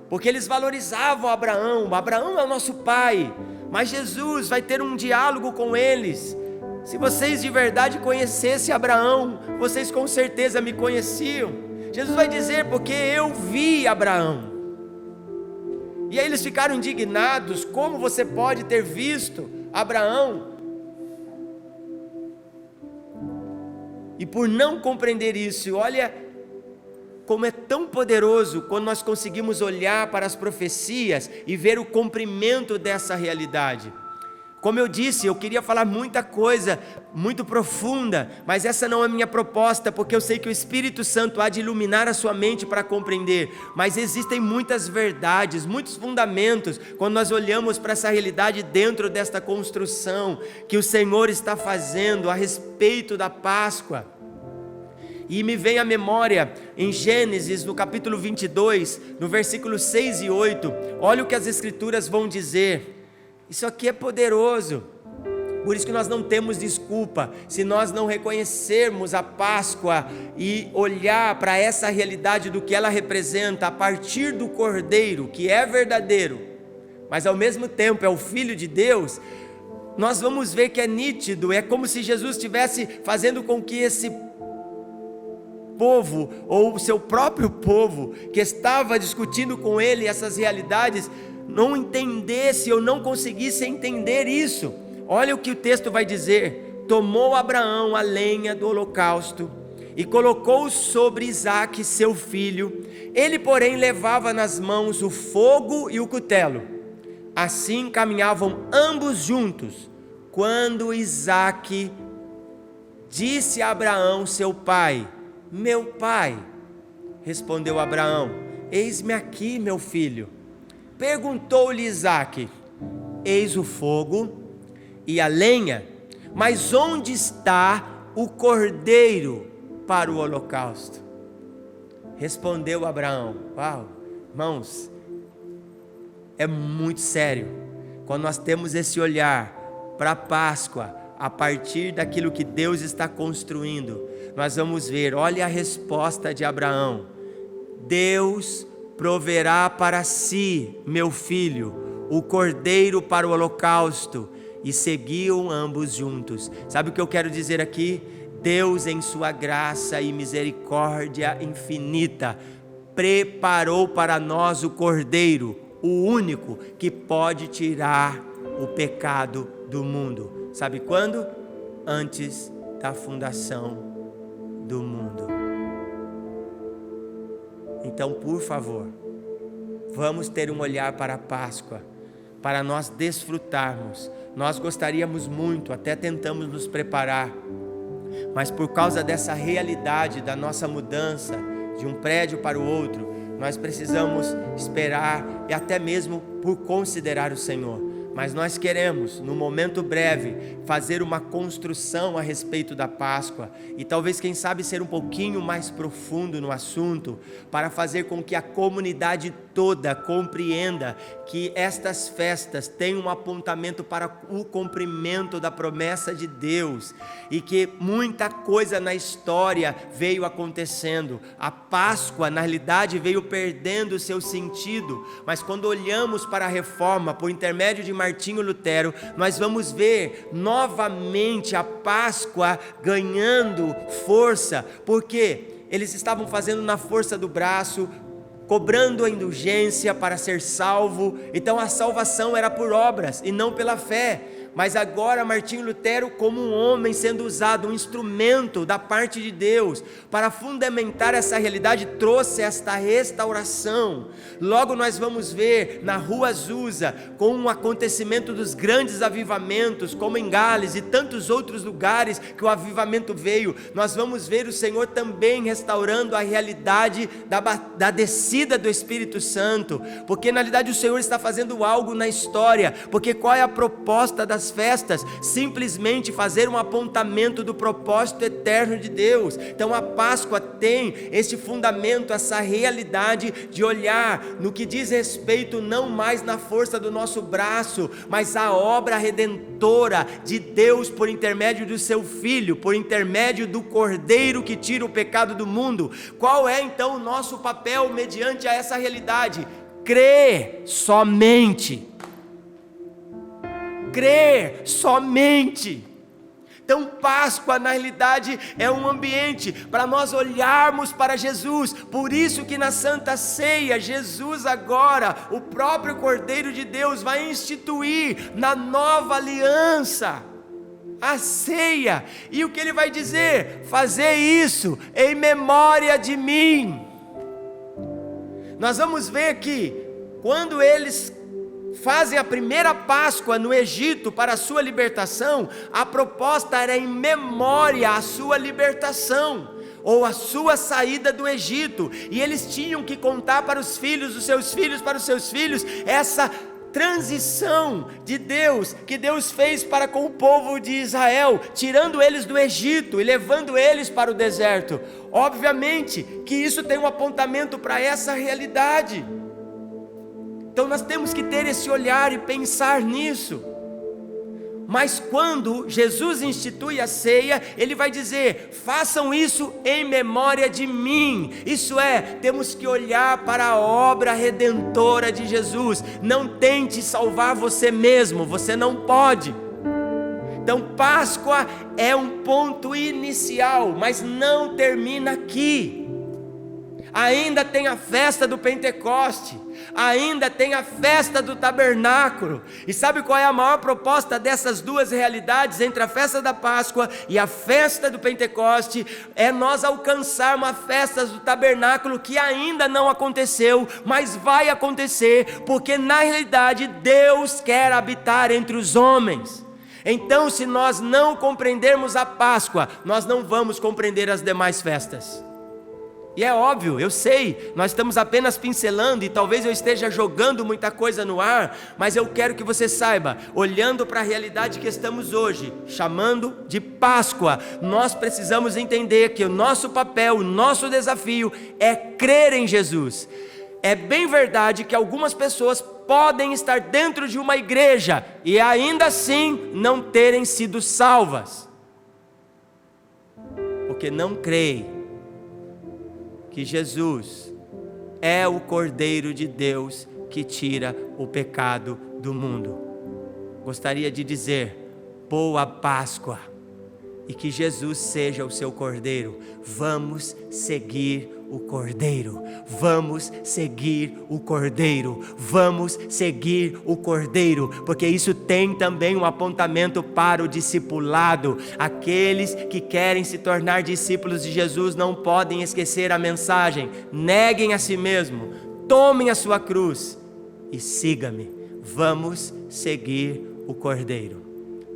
porque eles valorizavam Abraão. Abraão é o nosso pai, mas Jesus vai ter um diálogo com eles. Se vocês de verdade conhecessem Abraão, vocês com certeza me conheciam. Jesus vai dizer, porque eu vi Abraão. E aí eles ficaram indignados, como você pode ter visto Abraão? E por não compreender isso, olha como é tão poderoso quando nós conseguimos olhar para as profecias e ver o cumprimento dessa realidade. Como eu disse, eu queria falar muita coisa, muito profunda, mas essa não é a minha proposta, porque eu sei que o Espírito Santo há de iluminar a sua mente para compreender, mas existem muitas verdades, muitos fundamentos, quando nós olhamos para essa realidade dentro desta construção, que o Senhor está fazendo a respeito da Páscoa. E me vem à memória, em Gênesis, no capítulo 22, no versículo 6 e 8, olha o que as Escrituras vão dizer. Isso aqui é poderoso, por isso que nós não temos desculpa, se nós não reconhecermos a Páscoa e olhar para essa realidade do que ela representa, a partir do Cordeiro, que é verdadeiro, mas ao mesmo tempo é o Filho de Deus. Nós vamos ver que é nítido, é como se Jesus estivesse fazendo com que esse povo, ou o seu próprio povo, que estava discutindo com ele essas realidades, não entendesse ou não conseguisse entender isso. Olha o que o texto vai dizer: tomou Abraão a lenha do holocausto e colocou sobre Isaque seu filho, ele porém levava nas mãos o fogo e o cutelo. Assim caminhavam ambos juntos, quando Isaque disse a Abraão seu pai: meu pai. Respondeu Abraão: eis-me aqui, meu filho. Perguntou-lhe Isaque: eis o fogo e a lenha, mas onde está o cordeiro para o holocausto? Respondeu Abraão. Uau, irmãos, é muito sério quando nós temos esse olhar para a Páscoa, a partir daquilo que Deus está construindo. Nós vamos ver, olha a resposta de Abraão: Deus proverá para si, meu filho, o cordeiro para o holocausto. E seguiam ambos juntos. Sabe o que eu quero dizer aqui? Deus, em sua graça e misericórdia infinita, preparou para nós o cordeiro, o único que pode tirar o pecado do mundo. Sabe quando? Antes da fundação do mundo. Então, por favor, vamos ter um olhar para a Páscoa, para nós desfrutarmos. Nós gostaríamos muito, até tentamos nos preparar, mas por causa dessa realidade da nossa mudança de um prédio para o outro, nós precisamos esperar, e até mesmo por considerar o Senhor. Mas nós queremos, no momento breve, fazer uma construção a respeito da Páscoa e talvez, quem sabe, ser um pouquinho mais profundo no assunto, para fazer com que a comunidade toda compreenda que estas festas têm um apontamento para o cumprimento da promessa de Deus e que muita coisa na história veio acontecendo. A Páscoa, na realidade, veio perdendo o seu sentido, mas quando olhamos para a Reforma, por intermédio de Martinho Lutero, nós vamos ver novamente a Páscoa ganhando força, porque eles estavam fazendo na força do braço, cobrando a indulgência para ser salvo. Então a salvação era por obras e não pela fé. Mas agora Martinho Lutero, como um homem sendo usado, um instrumento da parte de Deus para fundamentar essa realidade, trouxe esta restauração. Logo nós vamos ver na Rua Azusa, com o acontecimento dos grandes avivamentos, como em Gales e tantos outros lugares que o avivamento veio, nós vamos ver o Senhor também restaurando a realidade da descida do Espírito Santo, porque na realidade o Senhor está fazendo algo na história. Porque qual é a proposta das festas? Simplesmente fazer um apontamento do propósito eterno de Deus. Então a Páscoa tem este fundamento, essa realidade de olhar no que diz respeito não mais na força do nosso braço, mas a obra redentora de Deus por intermédio do seu Filho, por intermédio do Cordeiro que tira o pecado do mundo. Qual é então o nosso papel mediante a essa realidade? Crer somente. Crer somente. Então Páscoa na realidade é um ambiente para nós olharmos para Jesus. Por isso que na Santa Ceia, Jesus agora, o próprio Cordeiro de Deus, vai instituir na nova aliança a ceia. E o que ele vai dizer? Fazer isso em memória de mim. Nós vamos ver que quando eles fazem a primeira Páscoa no Egito para a sua libertação, a proposta era em memória à sua libertação, ou a sua saída do Egito, e eles tinham que contar para os filhos dos seus filhos, para os seus filhos, essa transição de Deus, que Deus fez para com o povo de Israel, tirando eles do Egito e levando eles para o deserto. Obviamente que isso tem um apontamento para essa realidade. Então nós temos que ter esse olhar e pensar nisso. Mas quando Jesus institui a ceia, ele vai dizer: façam isso em memória de mim. Isso é, temos que olhar para a obra redentora de Jesus. Não tente salvar você mesmo, você não pode. Então Páscoa é um ponto inicial, mas não termina aqui. Ainda tem a festa do Pentecoste, ainda tem a festa do tabernáculo. E sabe qual é a maior proposta dessas duas realidades, entre a festa da Páscoa e a festa do Pentecoste? É nós alcançarmos a festa do tabernáculo, que ainda não aconteceu, mas vai acontecer, porque na realidade Deus quer habitar entre os homens. Então, se nós não compreendermos a Páscoa, nós não vamos compreender as demais festas. E é óbvio, eu sei, nós estamos apenas pincelando e talvez eu esteja jogando muita coisa no ar, mas eu quero que você saiba, olhando para a realidade que estamos hoje, chamando de Páscoa, nós precisamos entender que o nosso papel, o nosso desafio é crer em Jesus. É bem verdade que algumas pessoas podem estar dentro de uma igreja e ainda assim não terem sido salvas, porque não creem que Jesus é o Cordeiro de Deus que tira o pecado do mundo. Gostaria de dizer: boa Páscoa, e que Jesus seja o seu Cordeiro. Vamos seguir o Cordeiro, vamos seguir o Cordeiro, vamos seguir o Cordeiro, porque isso tem também um apontamento para o discipulado. Aqueles que querem se tornar discípulos de Jesus não podem esquecer a mensagem: neguem a si mesmo, tomem a sua cruz e siga-me. Vamos seguir o Cordeiro.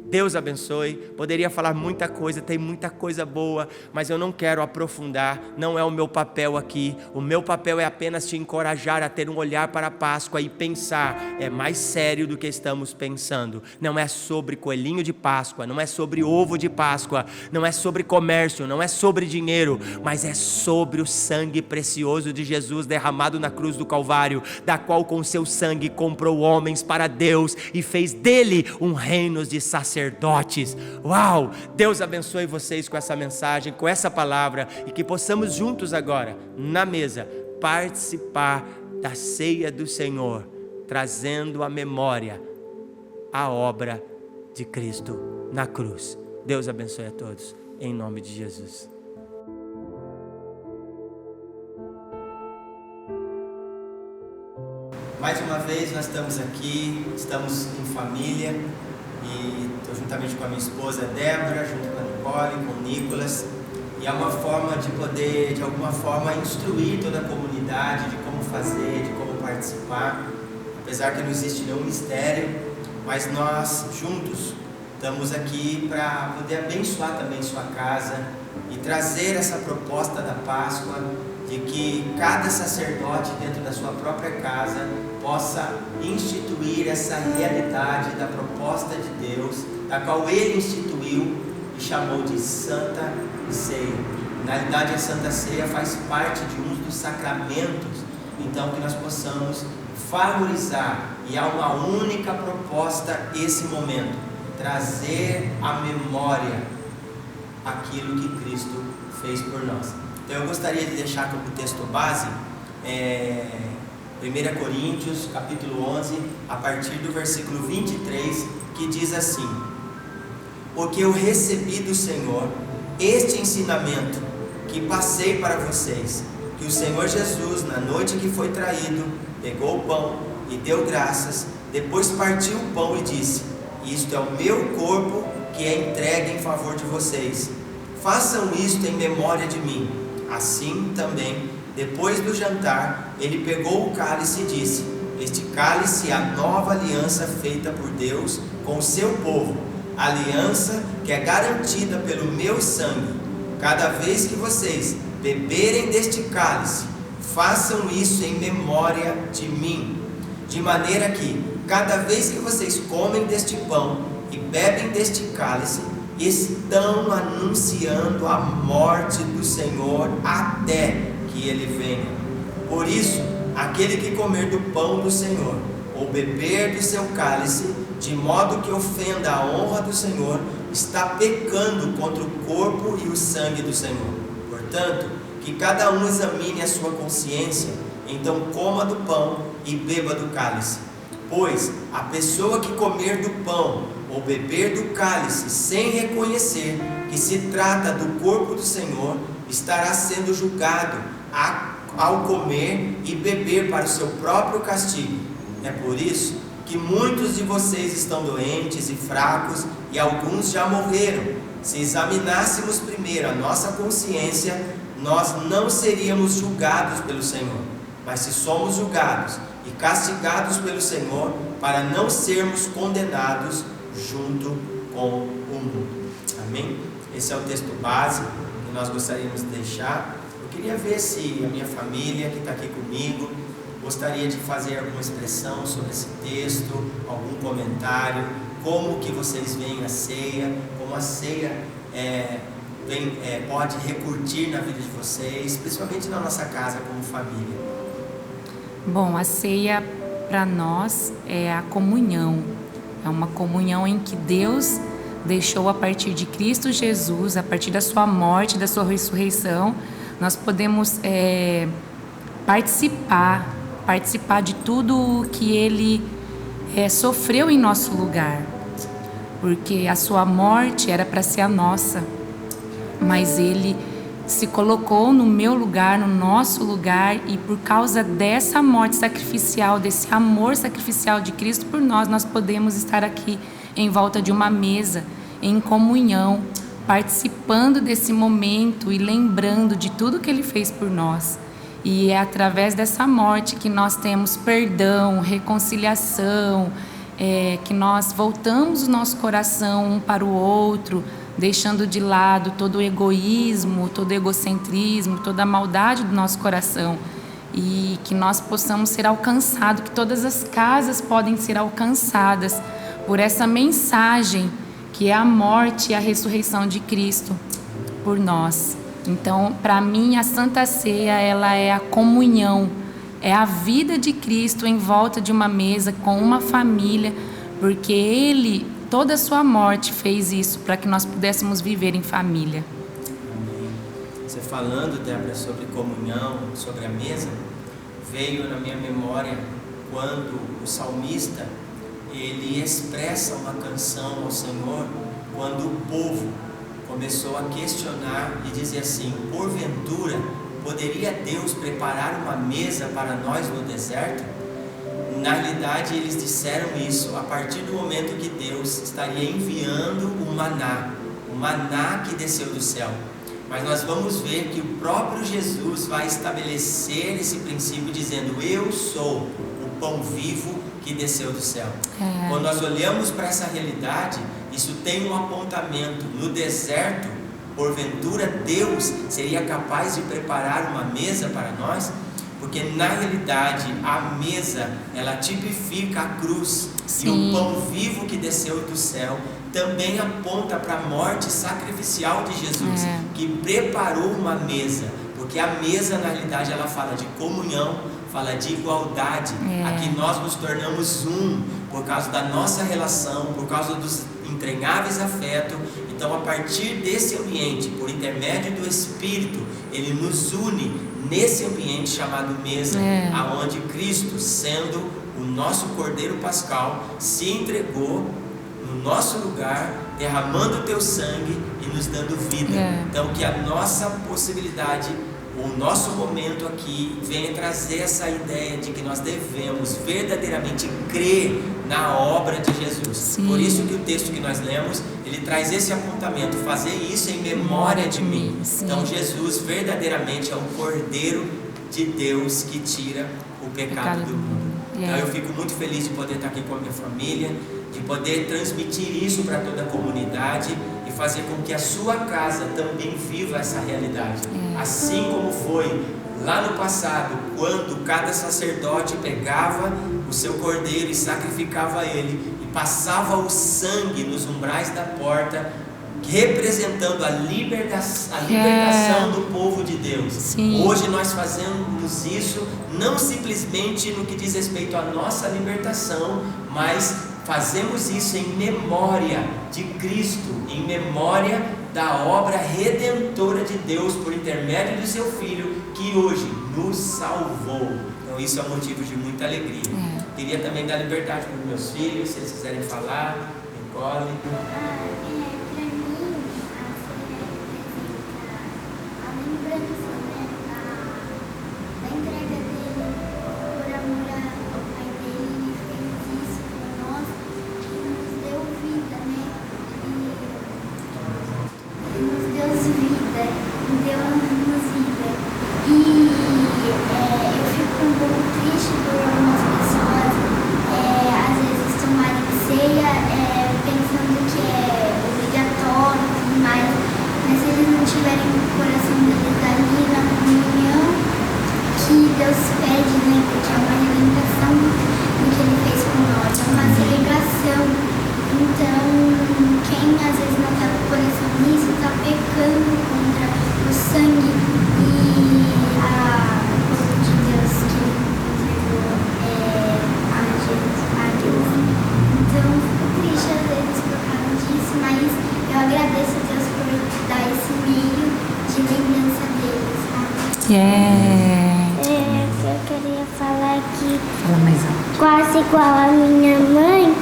Deus abençoe. Poderia falar muita coisa, tem muita coisa boa, mas eu não quero aprofundar, não é o meu papel aqui. O meu papel é apenas te encorajar a ter um olhar para a Páscoa e pensar, é mais sério do que estamos pensando. Não é sobre coelhinho de Páscoa, não é sobre ovo de Páscoa, não é sobre comércio, não é sobre dinheiro, mas é sobre o sangue precioso de Jesus derramado na cruz do Calvário, da qual com seu sangue comprou homens para Deus e fez dele um reino de sacerdotes. Uau! Deus abençoe vocês com essa mensagem, com essa palavra, e que possamos juntos agora, na mesa, participar da ceia do Senhor, trazendo à memória a obra de Cristo na cruz. Deus abençoe a todos, em nome de Jesus. Mais uma vez nós estamos aqui, estamos em família, e estou juntamente com a minha esposa Débora, junto com a Nicole, com o Nicolas, e é uma forma de poder, de alguma forma, instruir toda a comunidade de como fazer, de como participar, apesar que não existe nenhum mistério, mas nós juntos estamos aqui para poder abençoar também sua casa e trazer essa proposta da Páscoa, de que cada sacerdote dentro da sua própria casa possa instituir essa realidade da proposta de Deus, da qual Ele instituiu e chamou de Santa Ceia. Na realidade, a Santa Ceia faz parte de um dos sacramentos, então que nós possamos valorizar, e há uma única proposta esse momento, trazer à memória aquilo que Cristo fez por nós. Então eu gostaria de deixar como texto base 1 Coríntios capítulo 11, a partir do versículo 23, que diz assim: porque eu recebi do Senhor este ensinamento que passei para vocês, que o Senhor Jesus, na noite que foi traído, pegou o pão e deu graças, depois partiu o pão e disse: isto é o meu corpo que é entregue em favor de vocês, façam isto em memória de mim. Assim também, depois do jantar, ele pegou o cálice e disse: este cálice é a nova aliança feita por Deus com o seu povo, aliança que é garantida pelo meu sangue. Cada vez que vocês beberem deste cálice, façam isso em memória de mim, de maneira que, cada vez que vocês comem deste pão e bebem deste cálice, estão anunciando a morte do Senhor até que Ele venha. Por isso, aquele que comer do pão do Senhor ou beber do seu cálice, de modo que ofenda a honra do Senhor, está pecando contra o corpo e o sangue do Senhor. Portanto, que cada um examine a sua consciência, então coma do pão e beba do cálice. Pois a pessoa que comer do pão ou beber do cálice sem reconhecer que se trata do corpo do Senhor, estará sendo julgado ao comer e beber para o seu próprio castigo. É por isso que muitos de vocês estão doentes e fracos, e alguns já morreram. Se examinássemos primeiro a nossa consciência, nós não seríamos julgados pelo Senhor. Mas se somos julgados e castigados pelo Senhor, para não sermos condenados junto com o mundo. Amém? Esse é o texto base que nós gostaríamos de deixar. Eu queria ver se a minha família que está aqui comigo gostaria de fazer alguma expressão sobre esse texto, algum comentário, como que vocês veem a ceia, como a ceia pode repercutir na vida de vocês, principalmente na nossa casa como família. Bom, a ceia para nós é a comunhão. É uma comunhão em que Deus deixou a partir de Cristo Jesus, a partir da sua morte, da sua ressurreição, nós podemos participar de tudo que Ele sofreu em nosso lugar. Porque a sua morte era para ser a nossa, mas Ele se colocou no meu lugar, no nosso lugar, e por causa dessa morte sacrificial, desse amor sacrificial de Cristo por nós, nós podemos estar aqui em volta de uma mesa, em comunhão, participando desse momento e lembrando de tudo que Ele fez por nós. E é através dessa morte que nós temos perdão, reconciliação, que nós voltamos o nosso coração um para o outro, deixando de lado todo o egoísmo, todo o egocentrismo, toda a maldade do nosso coração, e que nós possamos ser alcançados, que todas as casas podem ser alcançadas por essa mensagem que é a morte e a ressurreição de Cristo por nós. Então, para mim, a Santa Ceia, ela é a comunhão, é a vida de Cristo em volta de uma mesa com uma família, porque Ele, toda a sua morte, fez isso para que nós pudéssemos viver em família. Amém. Você falando, Débora, sobre comunhão, sobre a mesa, veio na minha memória quando o salmista, ele expressa uma canção ao Senhor, quando o povo começou a questionar e dizer assim: porventura poderia Deus preparar uma mesa para nós no deserto? Na realidade, eles disseram isso a partir do momento que Deus estaria enviando o maná que desceu do céu. Mas nós vamos ver que o próprio Jesus vai estabelecer esse princípio dizendo: eu sou o pão vivo que desceu do céu. Quando nós olhamos para essa realidade, isso tem um apontamento. No deserto, porventura Deus seria capaz de preparar uma mesa para nós? Porque na realidade a mesa, ela tipifica a cruz. Sim. E o pão vivo que desceu do céu também aponta para a morte sacrificial de Jesus, que preparou uma mesa. Porque a mesa, na realidade, ela fala de comunhão, fala de igualdade. Aqui nós nos tornamos um por causa da nossa relação, por causa dos entranháveis afetos. Então, a partir desse ambiente, por intermédio do Espírito, Ele nos une nesse ambiente chamado mesa, aonde Cristo, sendo o nosso Cordeiro Pascal, se entregou no nosso lugar, derramando o teu sangue e nos dando vida. Então, que a nossa possibilidade, o nosso momento aqui, venha trazer essa ideia de que nós devemos verdadeiramente crer na obra de Jesus. Sim. Por isso que o texto que nós lemos, ele traz esse apontamento: fazer isso em memória de mim. Sim. Então, Jesus verdadeiramente é o Cordeiro de Deus que tira o pecado do mundo. Então, eu fico muito feliz de poder estar aqui com a minha família, de poder transmitir isso para toda a comunidade e fazer com que a sua casa também viva essa realidade. Assim como foi lá no passado, quando cada sacerdote pegava o seu cordeiro e sacrificava ele e passava o sangue nos umbrais da porta, representando a libertação do povo de Deus. Sim. Hoje nós fazemos isso não simplesmente no que diz respeito à nossa libertação, mas fazemos isso em memória de Cristo, em memória da obra redentora de Deus por intermédio do seu Filho, que hoje nos salvou. Então isso é um motivo de muita alegria. Queria também dar liberdade para os meus filhos, se eles quiserem falar, Nicole. Eu queria falar que quase igual a minha mãe,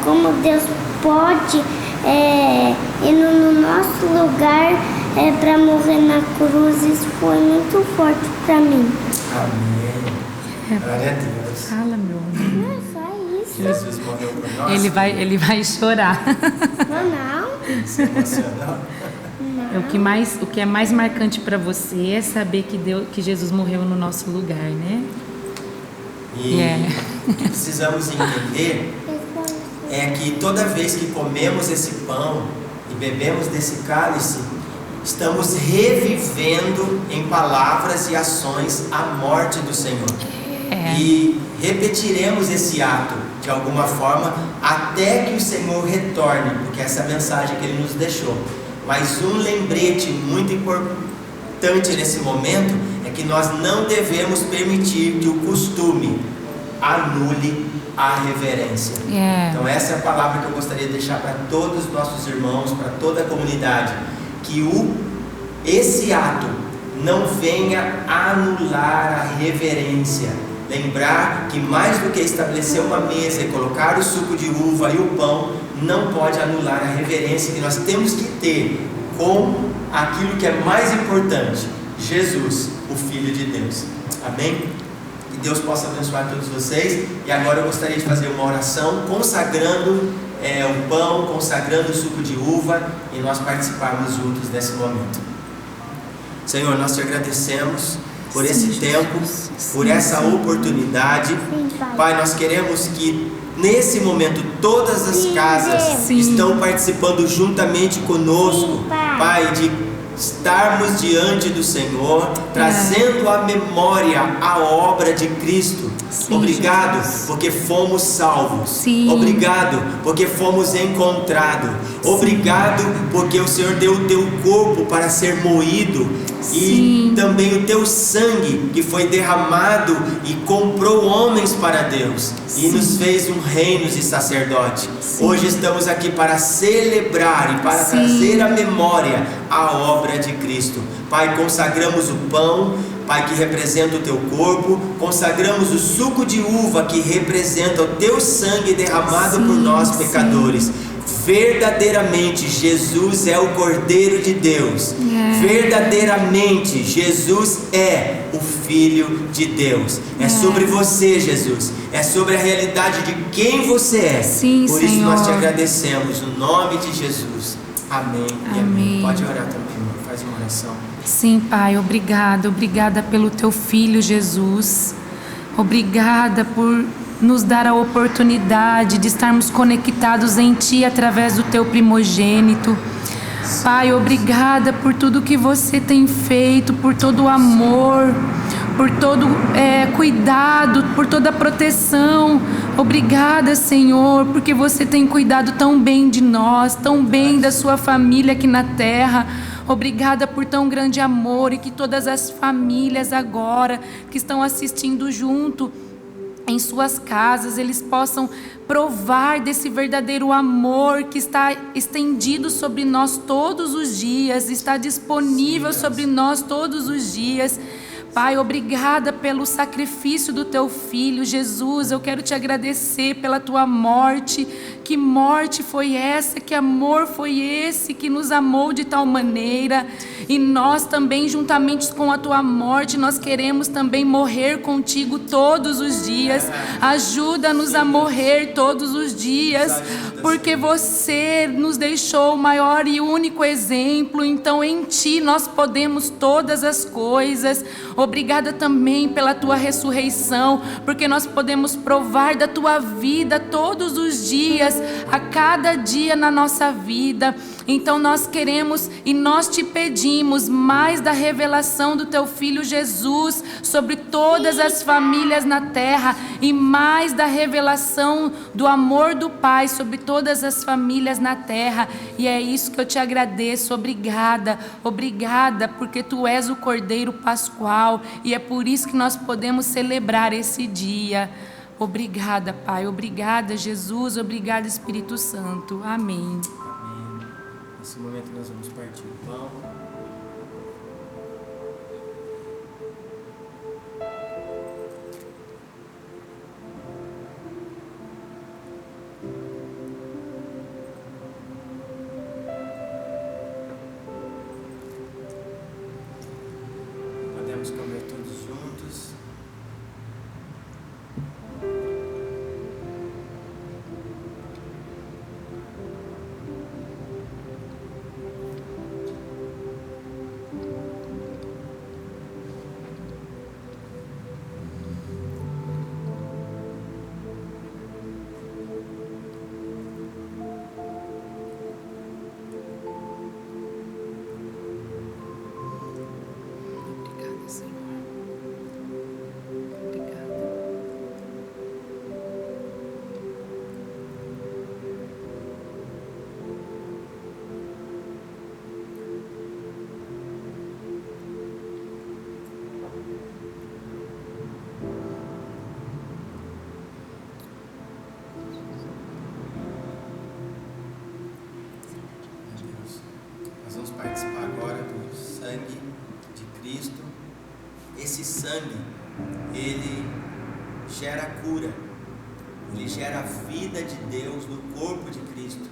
como Deus pode ir no nosso lugar para morrer na cruz. Isso foi muito forte para mim. Amém. Glória a Deus. Fala, meu amor. Não é só isso. Jesus morreu por nós. Ele vai chorar. Não. Se emocionou. O que é mais marcante para você é saber que Jesus morreu no nosso lugar, né? E o que precisamos entender é que toda vez que comemos esse pão e bebemos desse cálice, estamos revivendo em palavras e ações a morte do Senhor. E repetiremos esse ato de alguma forma até que o Senhor retorne, porque essa é a mensagem que Ele nos deixou. Mas um lembrete muito importante nesse momento é que nós não devemos permitir que o costume anule a reverência. Então essa é a palavra que eu gostaria de deixar para todos os nossos irmãos, para toda a comunidade, que esse ato não venha anular a reverência. Lembrar que mais do que estabelecer uma mesa e colocar o suco de uva e o pão, não pode anular a reverência que nós temos que ter com aquilo que é mais importante, Jesus, o Filho de Deus. Amém? Que Deus possa abençoar todos vocês. E agora eu gostaria de fazer uma oração consagrando o pão, consagrando o suco de uva, e nós participarmos juntos desse momento. Senhor, nós te agradecemos por esse tempo, por essa oportunidade. Pai, nós queremos que nesse momento todas as casas estão participando juntamente conosco, Pai, de estarmos diante do Senhor, trazendo à memória a obra de Cristo. Obrigado porque fomos salvos. Obrigado porque fomos encontrados. Obrigado porque o Senhor deu o teu corpo para ser moído, e também o teu sangue que foi derramado e comprou homens para Deus e nos fez um reino de sacerdote. Hoje estamos aqui para celebrar e para trazer à memória a obra de Cristo. Pai, consagramos o pão, Pai, que representa o teu corpo, consagramos o suco de uva que representa o teu sangue derramado por nós pecadores. Verdadeiramente Jesus é o Cordeiro de Deus. Verdadeiramente Jesus é o Filho de Deus. É sobre você, Jesus. É sobre a realidade de quem você é. Por isso nós te agradecemos no nome de Jesus. Amém e amém. Pode orar também, irmão. Faz uma oração. Sim, Pai, obrigada pelo teu Filho Jesus. Obrigada por nos dar a oportunidade de estarmos conectados em Ti através do Teu primogênito. Pai, obrigada por tudo que Você tem feito, por todo o amor, por todo cuidado, por toda a proteção. Obrigada, Senhor, porque Você tem cuidado tão bem de nós, tão bem da Sua família aqui na terra. Obrigada por tão grande amor, e que todas as famílias agora que estão assistindo junto em suas casas, eles possam provar desse verdadeiro amor que está estendido sobre nós todos os dias, está disponível sobre nós todos os dias. Pai, obrigada pelo sacrifício do Teu Filho, Jesus. Eu quero Te agradecer pela Tua morte. Que morte foi essa? Que amor foi esse que nos amou de tal maneira? E nós também, juntamente com a Tua morte, nós queremos também morrer contigo todos os dias. Ajuda-nos a morrer todos os dias, porque Você nos deixou o maior e único exemplo. Então em Ti nós podemos todas as coisas. Obrigada também pela Tua ressurreição, porque nós podemos provar da Tua vida todos os dias, a cada dia na nossa vida. Então nós queremos e nós Te pedimos mais da revelação do Teu Filho Jesus sobre todas as famílias na terra, e mais da revelação do amor do Pai sobre todas as famílias na terra. E é isso que eu Te agradeço. Obrigada, obrigada, porque Tu és o Cordeiro Pascual, e é por isso que nós podemos celebrar esse dia. Obrigada, Pai, obrigada, Jesus, obrigada, Espírito Santo. Amém. Nesse momento nós vamos partir o pão. Podemos comer todos juntos. esse sangue, ele gera cura, ele gera a vida de Deus no corpo de Cristo,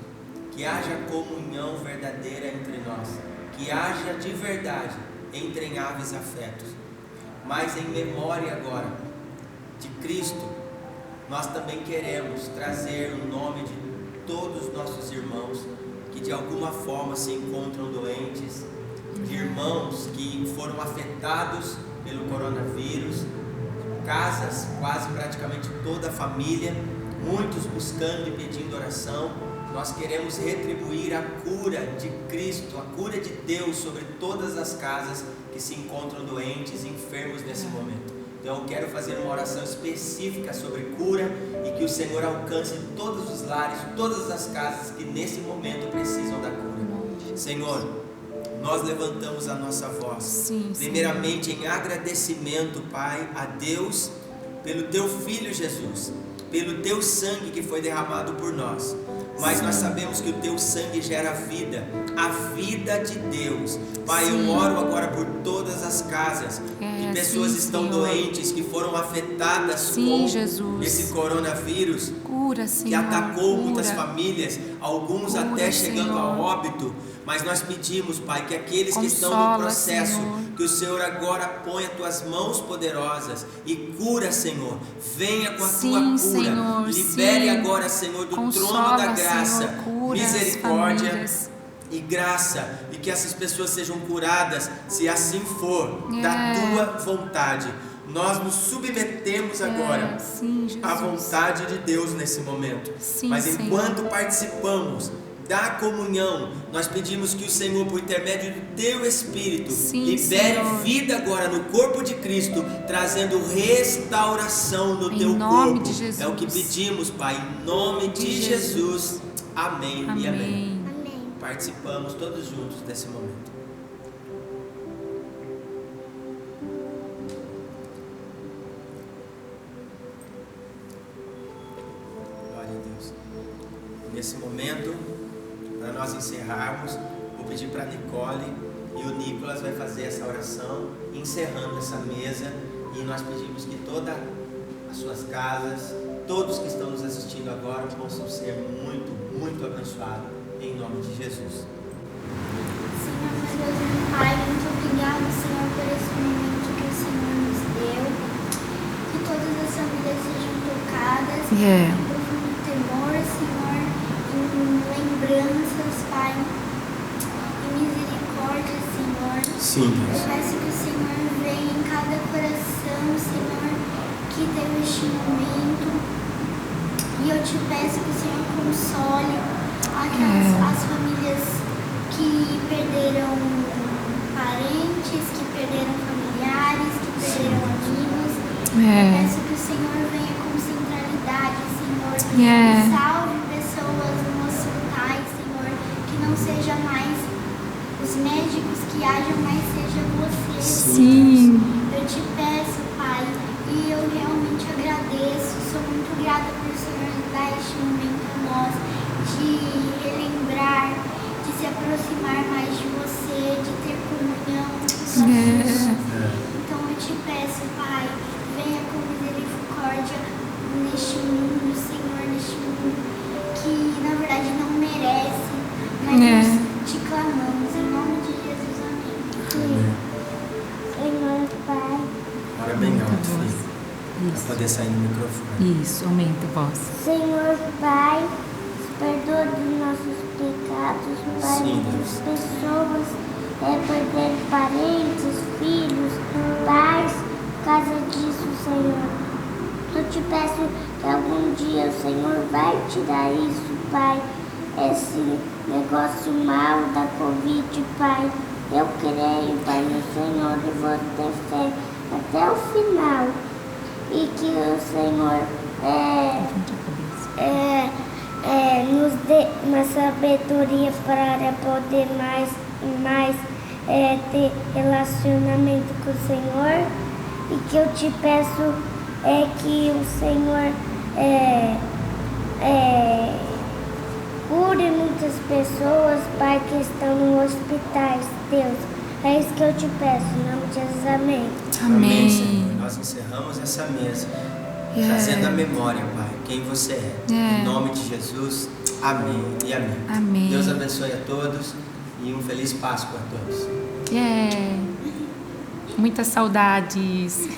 que haja comunhão verdadeira entre nós, que haja de verdade entranháveis afetos. Mas em memória agora de Cristo, nós também queremos trazer o nome de todos os nossos irmãos que de alguma forma se encontram doentes, de irmãos que foram afetados pelo coronavírus, casas, quase praticamente toda a família, muitos buscando e pedindo oração. Nós queremos retribuir a cura de Cristo, a cura de Deus sobre todas as casas que se encontram doentes e enfermos nesse momento. Então eu quero fazer uma oração específica sobre cura e que o Senhor alcance todos os lares, todas as casas que nesse momento precisam da cura. Senhor, nós levantamos a nossa voz, primeiramente em agradecimento, Pai, a Deus pelo Teu Filho Jesus, pelo Teu sangue que foi derramado por nós. Mas nós sabemos que o Teu sangue gera vida, a vida de Deus. Pai, eu oro agora por todas as casas que pessoas estão doentes, que foram afetadas com esse coronavírus, cura, Senhor, que atacou cura. Muitas famílias, alguns Cura, até chegando Senhor. a óbito. Mas nós pedimos, Pai, que aqueles que estão no processo, Senhor, que o Senhor agora ponha Tuas mãos poderosas e cura, Senhor. Venha com a Tua cura. Senhor, Libere agora, Senhor, do trono da graça, Senhor, cura misericórdia e graça, e que essas pessoas sejam curadas, se assim for, da Tua vontade. Nós nos submetemos agora à vontade de Deus nesse momento. Mas enquanto participamos da comunhão, nós pedimos que o Senhor, por intermédio do Teu Espírito, libere vida agora no corpo de Cristo, trazendo restauração no Teu corpo. É o que pedimos, Pai, em nome de Jesus. Amém e amém. Participamos todos juntos desse momento. Glória a Deus. Nesse momento, para nós encerrarmos, vou pedir para a Nicole e o Nicolas vai fazer essa oração, encerrando essa mesa, e nós pedimos que todas as suas casas, todos que estão nos assistindo agora, possam ser muito, muito abençoados, em nome de Jesus. Senhor, meu Deus e meu Pai, muito obrigado, Senhor, por esse momento que o Senhor nos deu, que todas as famílias sejam tocadas, em profundo temor, Senhor, em lembranças, Pai, em misericórdia, Senhor. Sim, Eu peço que o Senhor venha em cada coração, Senhor, que deu este momento, e eu te peço que o Senhor console as famílias que perderam parentes, que perderam familiares, que perderam amigos. Eu peço que o Senhor venha com centralidade, Senhor, e salve pessoas no hospital, Senhor, que não seja mais os médicos que hajam, mas seja você, Senhor. Eu te peço, Pai, e eu realmente agradeço, sou muito grata por o Senhor dar este momento a nós, de relembrar, de se aproximar mais de você, de ter comunhão com Jesus. Então eu te peço, Pai, venha com misericórdia neste mundo, Senhor, neste mundo que na verdade não merece, mas nós te clamamos em nome de Jesus, amém. Senhor, Pai. Ora bem alto, filho, para poder sair no microfone. Isso, aumenta a voz. Senhor, Pai, perdoa dos nossos pecados, Pai, Deus. as pessoas perderam parentes, filhos, pais, por causa disso, Senhor. Eu te peço que algum dia o Senhor vai tirar isso, Pai, esse negócio mal da Covid, Pai. Eu creio, Pai, no Senhor, e vou ter fé até o final. E que o Senhor nos dê uma sabedoria para poder mais ter relacionamento com o Senhor, e que eu te peço que o Senhor cure muitas pessoas, Pai, que estão nos hospitais, Deus. É isso que eu te peço, em nome de Jesus, amém. Amém, Amém. Senhor. Nós encerramos essa mesa, trazendo à memória, Pai, quem você é. Em nome de Jesus, amém e amém. Amém. Deus abençoe a todos e um feliz Páscoa a todos. Muitas saudades.